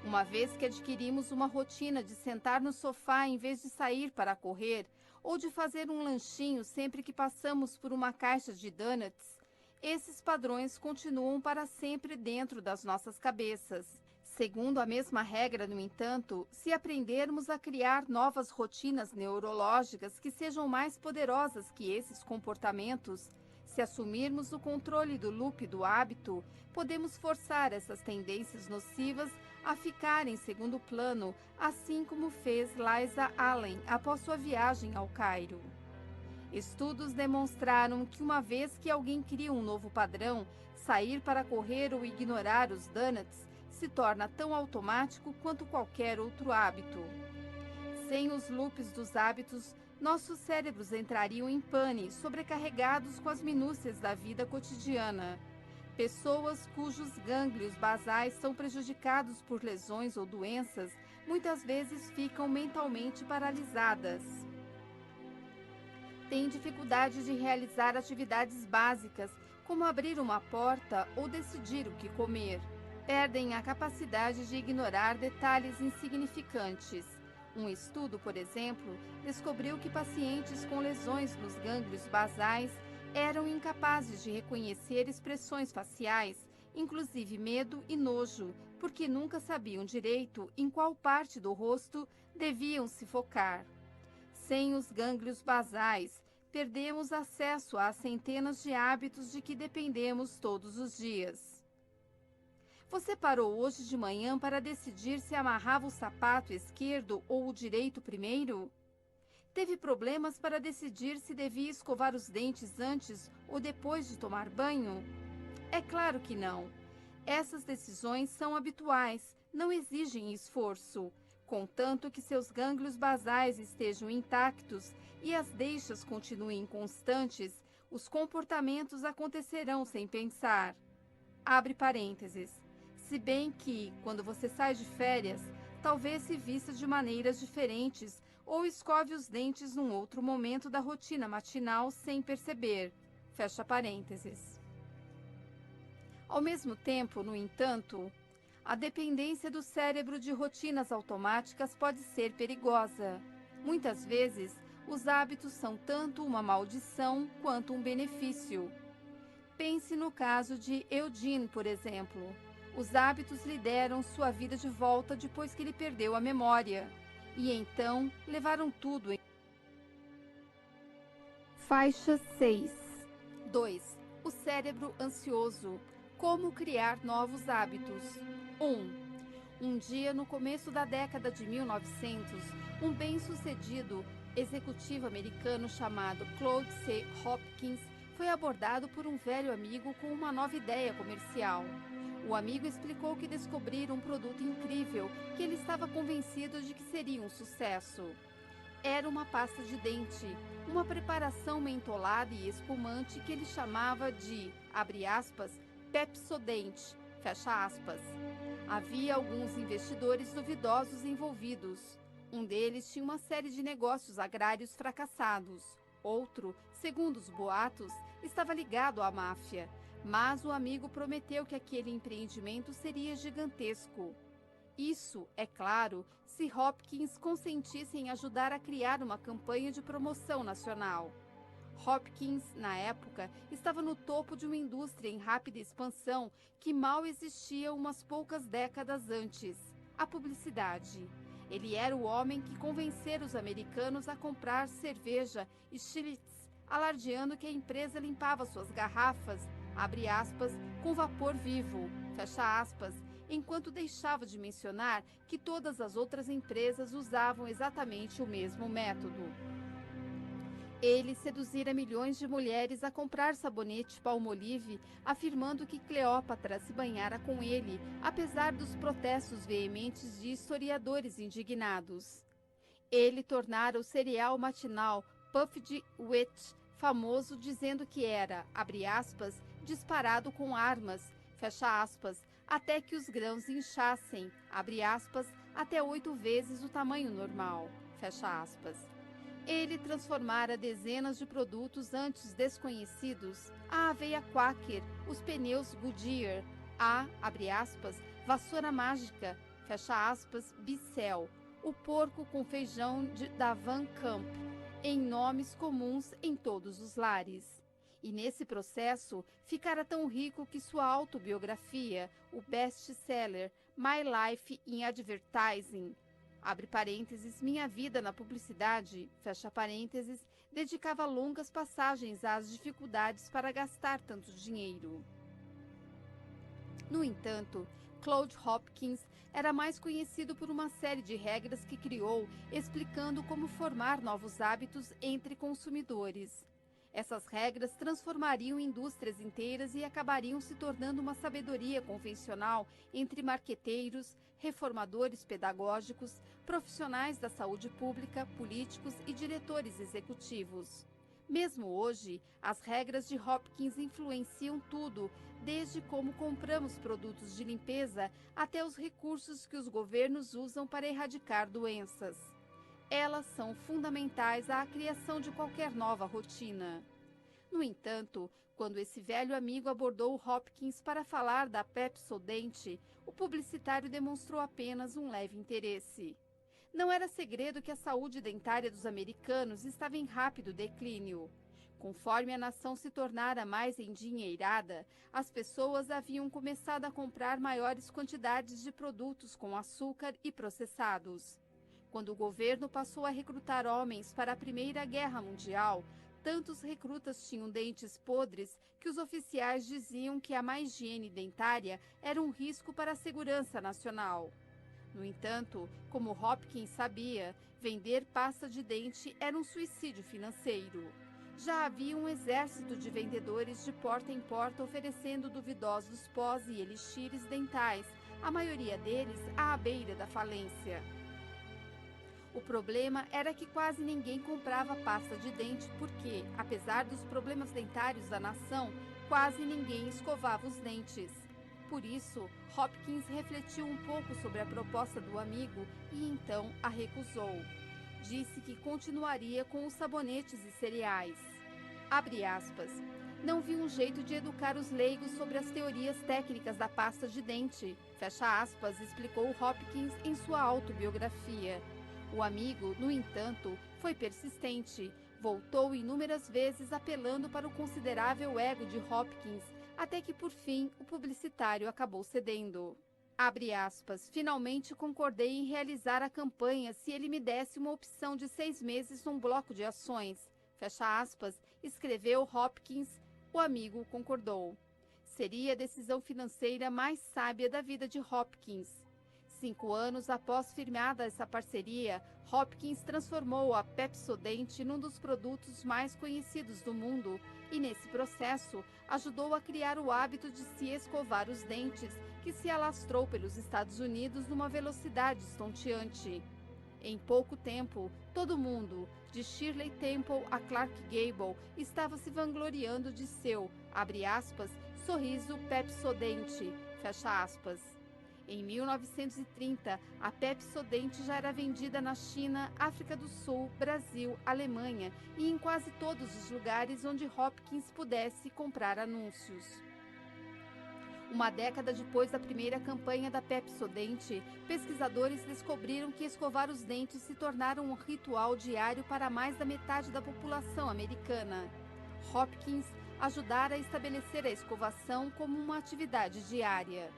B: Uma vez que adquirimos uma rotina de sentar no sofá em vez de sair para correr, ou de fazer um lanchinho sempre que passamos por uma caixa de donuts, esses padrões continuam para sempre dentro das nossas cabeças. Segundo a mesma regra, no entanto, se aprendermos a criar novas rotinas neurológicas que sejam mais poderosas que esses comportamentos, se assumirmos o controle do loop do hábito, podemos forçar essas tendências nocivas a ficar em segundo plano, assim como fez Liza Allen após sua viagem ao Cairo. Estudos demonstraram que uma vez que alguém cria um novo padrão, sair para correr ou ignorar os donuts se torna tão automático quanto qualquer outro hábito. Sem os loops dos hábitos, nossos cérebros entrariam em pane, sobrecarregados com as minúcias da vida cotidiana. Pessoas cujos gânglios basais são prejudicados por lesões ou doenças, muitas vezes ficam mentalmente paralisadas. Têm dificuldade de realizar atividades básicas, como abrir uma porta ou decidir o que comer. Perdem a capacidade de ignorar detalhes insignificantes. Um estudo, por exemplo, descobriu que pacientes com lesões nos gânglios basais eram incapazes de reconhecer expressões faciais, inclusive medo e nojo, porque nunca sabiam direito em qual parte do rosto deviam se focar. Sem os gânglios basais, perdemos acesso a centenas de hábitos de que dependemos todos os dias. Você parou hoje de manhã para decidir se amarrava o sapato esquerdo ou o direito primeiro? Teve problemas para decidir se devia escovar os dentes antes ou depois de tomar banho? É claro que não. Essas decisões são habituais, não exigem esforço. Contanto que seus gânglios basais estejam intactos e as deixas continuem constantes, os comportamentos acontecerão sem pensar. Abre parênteses. Se bem que, quando você sai de férias, talvez se vista de maneiras diferentes ou escove os dentes num outro momento da rotina matinal sem perceber. Fecha parênteses. Ao mesmo tempo, no entanto, a dependência do cérebro de rotinas automáticas pode ser perigosa. Muitas vezes, os hábitos são tanto uma maldição quanto um benefício. Pense no caso de Eugene, por exemplo. Os hábitos lhe deram sua vida de volta depois que ele perdeu a memória. E então, levaram tudo em...
A: Faixa 6.
B: 2. O cérebro ansioso. Como criar novos hábitos. 1. Um dia, no começo da década de 1900, um bem-sucedido executivo americano chamado Claude C. Hopkins foi abordado por um velho amigo com uma nova ideia comercial. O amigo explicou que descobrira um produto incrível que ele estava convencido de que seria um sucesso. Era uma pasta de dente, uma preparação mentolada e espumante que ele chamava de, abre aspas, Pepsodent, fecha aspas. Havia alguns investidores duvidosos envolvidos. Um deles tinha uma série de negócios agrários fracassados. Outro, segundo os boatos, estava ligado à máfia. Mas o amigo prometeu que aquele empreendimento seria gigantesco. Isso, é claro, se Hopkins consentisse em ajudar a criar uma campanha de promoção nacional. Hopkins, na época, estava no topo de uma indústria em rápida expansão que mal existia umas poucas décadas antes: a publicidade. Ele era o homem que convencera os americanos a comprar cerveja e Schlitz, alardeando que a empresa limpava suas garrafas, abre aspas, com vapor vivo, fecha aspas, enquanto deixava de mencionar que todas as outras empresas usavam exatamente o mesmo método. Ele seduzira milhões de mulheres a comprar sabonete Palmolive, afirmando que Cleópatra se banhara com ele, apesar dos protestos veementes de historiadores indignados. Ele tornara o cereal matinal Puffed Wheat famoso, dizendo que era, abre aspas, disparado com armas, fecha aspas, até que os grãos inchassem, abre aspas, até 8 vezes o tamanho normal, fecha aspas. Ele transformara dezenas de produtos antes desconhecidos: a aveia Quaker, os pneus Goodyear, a, abre aspas, vassoura mágica, fecha aspas, Bissell, o porco com feijão da Van Camp, em nomes comuns em todos os lares. E nesse processo, ficara tão rico que sua autobiografia, o best-seller My Life in Advertising, abre parênteses, minha vida na publicidade, fecha parênteses, dedicava longas passagens às dificuldades para gastar tanto dinheiro. No entanto, Claude Hopkins era mais conhecido por uma série de regras que criou, explicando como formar novos hábitos entre consumidores. Essas regras transformariam indústrias inteiras e acabariam se tornando uma sabedoria convencional entre marqueteiros, reformadores pedagógicos, profissionais da saúde pública, políticos e diretores executivos. Mesmo hoje, as regras de Hopkins influenciam tudo, desde como compramos produtos de limpeza até os recursos que os governos usam para erradicar doenças. Elas são fundamentais à criação de qualquer nova rotina. No entanto, quando esse velho amigo abordou Hopkins para falar da Pepsodent, o publicitário demonstrou apenas um leve interesse. Não era segredo que a saúde dentária dos americanos estava em rápido declínio. Conforme a nação se tornara mais endinheirada, as pessoas haviam começado a comprar maiores quantidades de produtos com açúcar e processados. Quando o governo passou a recrutar homens para a Primeira Guerra Mundial, tantos recrutas tinham dentes podres que os oficiais diziam que a má higiene dentária era um risco para a segurança nacional. No entanto, como Hopkins sabia, vender pasta de dente era um suicídio financeiro. Já havia um exército de vendedores de porta em porta oferecendo duvidosos pós e elixires dentais, a maioria deles à beira da falência. O problema era que quase ninguém comprava pasta de dente porque, apesar dos problemas dentários da nação, quase ninguém escovava os dentes. Por isso, Hopkins refletiu um pouco sobre a proposta do amigo e então a recusou. Disse que continuaria com os sabonetes e cereais. Abre aspas. Não vi um jeito de educar os leigos sobre as teorias técnicas da pasta de dente. Fecha aspas, explicou Hopkins em sua autobiografia. O amigo, no entanto, foi persistente. Voltou inúmeras vezes apelando para o considerável ego de Hopkins, até que, por fim, o publicitário acabou cedendo. Abre aspas, finalmente concordei em realizar a campanha se ele me desse uma opção de 6 meses num bloco de ações. Fecha aspas, escreveu Hopkins. O amigo concordou. Seria a decisão financeira mais sábia da vida de Hopkins. 5 anos após firmada essa parceria, Hopkins transformou a Pepsodent num dos produtos mais conhecidos do mundo e, nesse processo, ajudou a criar o hábito de se escovar os dentes, que se alastrou pelos Estados Unidos numa velocidade estonteante. Em pouco tempo, todo mundo, de Shirley Temple a Clark Gable, estava se vangloriando de seu, abre aspas, sorriso Pepsodent, fecha aspas. Em 1930, a Pepsodent já era vendida na China, África do Sul, Brasil, Alemanha e em quase todos os lugares onde Hopkins pudesse comprar anúncios. Uma década depois da primeira campanha da Pepsodent, pesquisadores descobriram que escovar os dentes se tornara um ritual diário para mais da metade da população americana. Hopkins ajudara a estabelecer a escovação como uma atividade diária.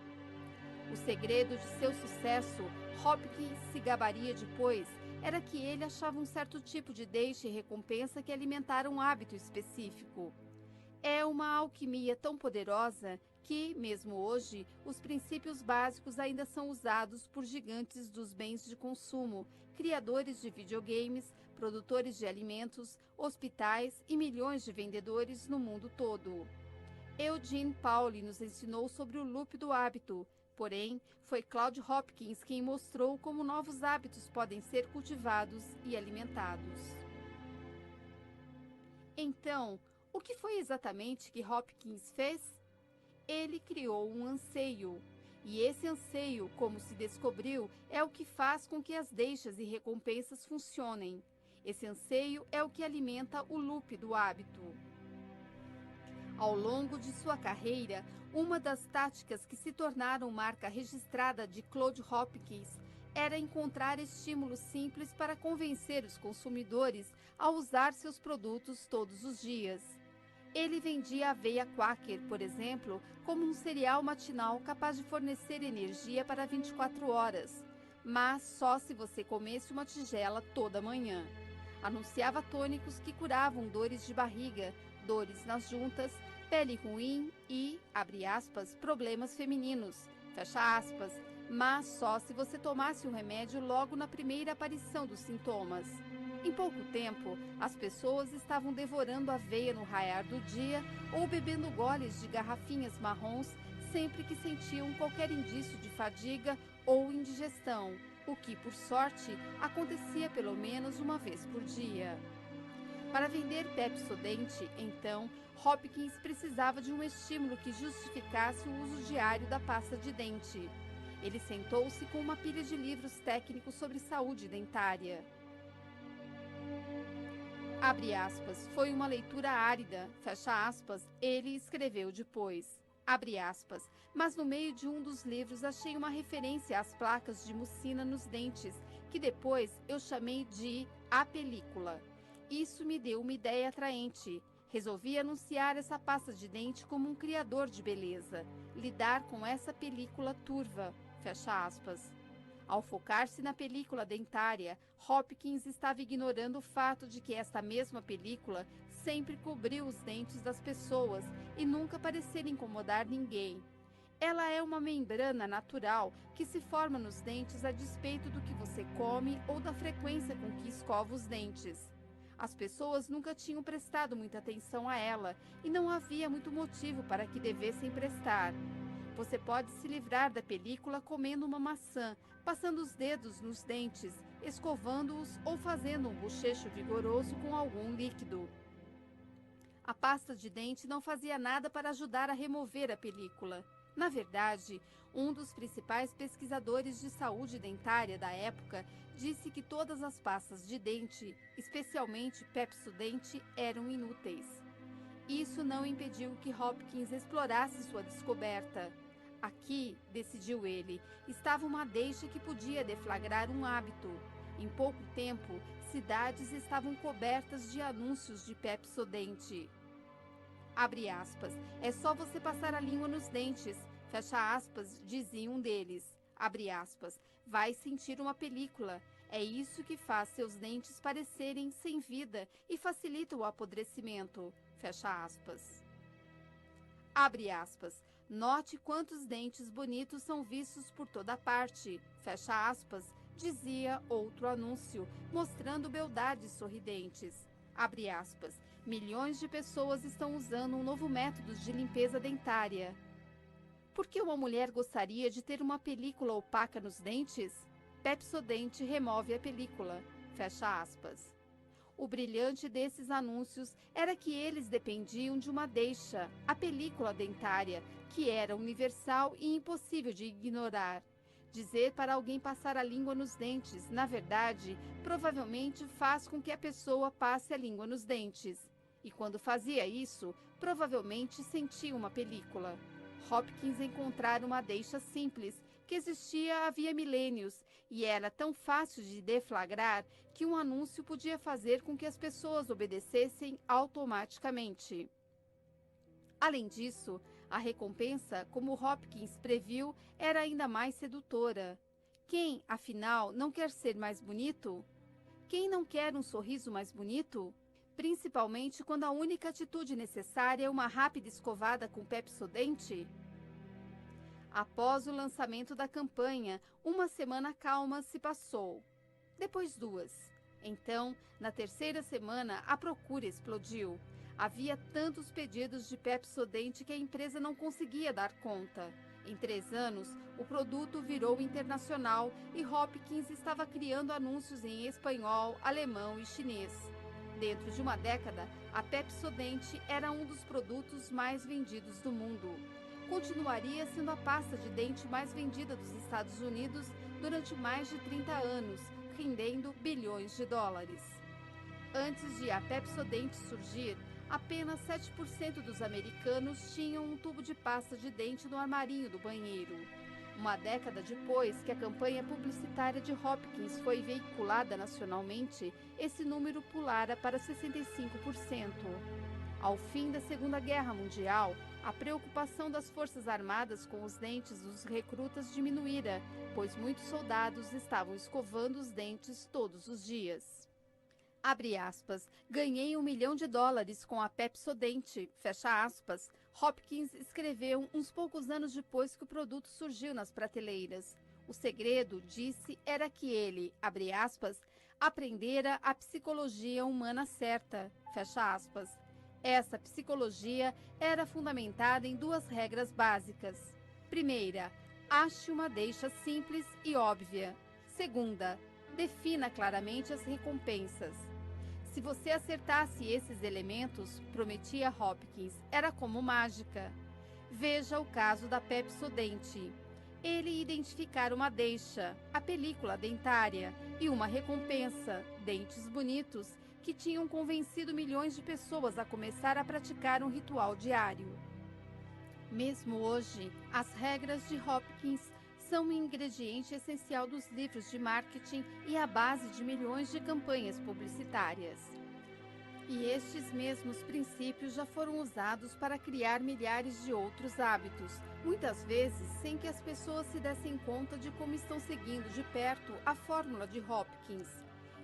B: O segredo de seu sucesso, Hopkins se gabaria depois, era que ele achava um certo tipo de deixa e recompensa que alimentara um hábito específico. É uma alquimia tão poderosa que, mesmo hoje, os princípios básicos ainda são usados por gigantes dos bens de consumo, criadores de videogames, produtores de alimentos, hospitais e milhões de vendedores no mundo todo. Eugene Pauli nos ensinou sobre o loop do hábito. Porém, foi Claude Hopkins quem mostrou como novos hábitos podem ser cultivados e alimentados. Então, o que foi exatamente que Hopkins fez? Ele criou um anseio. E esse anseio, como se descobriu, é o que faz com que as deixas e recompensas funcionem. Esse anseio é o que alimenta o loop do hábito. Ao longo de sua carreira, uma das táticas que se tornaram marca registrada de Claude Hopkins era encontrar estímulos simples para convencer os consumidores a usar seus produtos todos os dias. Ele vendia aveia Quaker, por exemplo, como um cereal matinal capaz de fornecer energia para 24 horas, mas só se você comesse uma tigela toda manhã. Anunciava tônicos que curavam dores de barriga, dores nas juntas, pele ruim e, abre aspas, problemas femininos, fecha aspas, mas só se você tomasse o remédio logo na primeira aparição dos sintomas. Em pouco tempo, as pessoas estavam devorando aveia no raiar do dia ou bebendo goles de garrafinhas marrons sempre que sentiam qualquer indício de fadiga ou indigestão, o que, por sorte, acontecia pelo menos uma vez por dia. Para vender Pepsodent, então, Hopkins precisava de um estímulo que justificasse o uso diário da pasta de dente. Ele sentou-se com uma pilha de livros técnicos sobre saúde dentária. Abre aspas, foi uma leitura árida, fecha aspas, ele escreveu depois. Abre aspas, mas no meio de um dos livros achei uma referência às placas de mucina nos dentes, que depois eu chamei de A Película. Isso me deu uma ideia atraente. Resolvi anunciar essa pasta de dente como um criador de beleza, lidar com essa película turva, fecha aspas. Ao focar-se na película dentária, Hopkins estava ignorando o fato de que esta mesma película sempre cobriu os dentes das pessoas e nunca parecia incomodar ninguém. Ela é uma membrana natural que se forma nos dentes a despeito do que você come ou da frequência com que escova os dentes. As pessoas nunca tinham prestado muita atenção a ela e não havia muito motivo para que devessem prestar. Você pode se livrar da película comendo uma maçã, passando os dedos nos dentes, escovando-os ou fazendo um bochecho vigoroso com algum líquido. A pasta de dente não fazia nada para ajudar a remover a película. Na verdade, um dos principais pesquisadores de saúde dentária da época disse que todas as pastas de dente, especialmente Pepsodent, eram inúteis. Isso não impediu que Hopkins explorasse sua descoberta. Aqui, decidiu ele, estava uma deixa que podia deflagrar um hábito. Em pouco tempo, cidades estavam cobertas de anúncios de Pepsodent. Abre aspas, é só você passar a língua nos dentes, fecha aspas, dizia um deles. Abre aspas, vai sentir uma película. É isso que faz seus dentes parecerem sem vida e facilita o apodrecimento, fecha aspas. Abre aspas, note quantos dentes bonitos são vistos por toda parte, fecha aspas, dizia outro anúncio, mostrando beldades sorridentes. Abre aspas, milhões de pessoas estão usando um novo método de limpeza dentária. Por que uma mulher gostaria de ter uma película opaca nos dentes? Pepsodent remove a película, fecha aspas. O brilhante desses anúncios era que eles dependiam de uma deixa, a película dentária, que era universal e impossível de ignorar. Dizer para alguém passar a língua nos dentes, na verdade, provavelmente faz com que a pessoa passe a língua nos dentes. E quando fazia isso, provavelmente sentia uma película. Hopkins encontrara uma deixa simples, que existia havia milênios, e era tão fácil de deflagrar que um anúncio podia fazer com que as pessoas obedecessem automaticamente. Além disso, a recompensa, como Hopkins previu, era ainda mais sedutora. Quem, afinal, não quer ser mais bonito? Quem não quer um sorriso mais bonito? Principalmente quando a única atitude necessária é uma rápida escovada com Pepsodent? Após o lançamento da campanha, uma semana calma se passou. Depois 2. Então, na terceira semana, a procura explodiu. Havia tantos pedidos de Pepsodent que a empresa não conseguia dar conta. Em 3 anos, o produto virou internacional e Hopkins estava criando anúncios em espanhol, alemão e chinês. Dentro de uma década, a Pepsodent era um dos produtos mais vendidos do mundo. Continuaria sendo a pasta de dente mais vendida dos Estados Unidos durante mais de 30 anos, rendendo bilhões de dólares. Antes de a Pepsodent surgir, apenas 7% dos americanos tinham um tubo de pasta de dente no armarinho do banheiro. Uma década depois que a campanha publicitária de Hopkins foi veiculada nacionalmente, esse número pulara para 65%. Ao fim da Segunda Guerra Mundial, a preocupação das Forças Armadas com os dentes dos recrutas diminuíra, pois muitos soldados estavam escovando os dentes todos os dias. Abre aspas, ganhei $1 milhão com a Pepsodent, fecha aspas, Hopkins escreveu uns poucos anos depois que o produto surgiu nas prateleiras. O segredo, disse, era que ele, abre aspas, aprendera a psicologia humana certa, fecha aspas. Essa psicologia era fundamentada em 2 regras básicas. Primeira, ache uma deixa simples e óbvia. Segunda, defina claramente as recompensas. Se você acertasse esses elementos, prometia Hopkins, era como mágica. Veja o caso da Pepsodent. Ele identificara uma deixa, a película dentária, e uma recompensa, dentes bonitos, que tinham convencido milhões de pessoas a começar a praticar um ritual diário. Mesmo hoje, as regras de Hopkins são um ingrediente essencial dos livros de marketing e a base de milhões de campanhas publicitárias. E estes mesmos princípios já foram usados para criar milhares de outros hábitos, muitas vezes sem que as pessoas se dessem conta de como estão seguindo de perto a fórmula de Hopkins.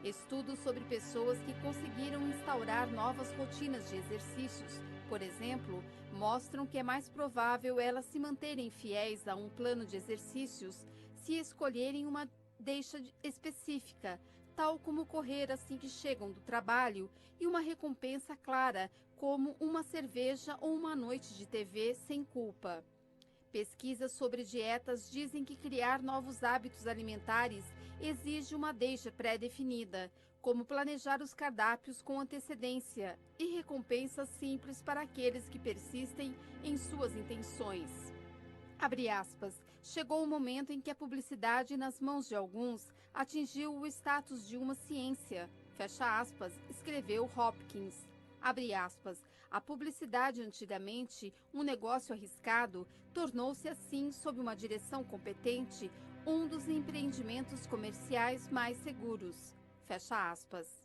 B: Estudos sobre pessoas que conseguiram instaurar novas rotinas de exercícios, por exemplo, mostram que é mais provável elas se manterem fiéis a um plano de exercícios se escolherem uma deixa específica, tal como correr assim que chegam do trabalho, e uma recompensa clara, como uma cerveja ou uma noite de TV sem culpa. Pesquisas sobre dietas dizem que criar novos hábitos alimentares exige uma deixa pré-definida, como planejar os cardápios com antecedência, e recompensas simples para aqueles que persistem em suas intenções. Abre aspas, chegou o momento em que a publicidade nas mãos de alguns atingiu o status de uma ciência, fecha aspas, escreveu Hopkins. Abre aspas, a publicidade antigamente, um negócio arriscado, tornou-se assim, sob uma direção competente, um dos empreendimentos comerciais mais seguros, fecha aspas.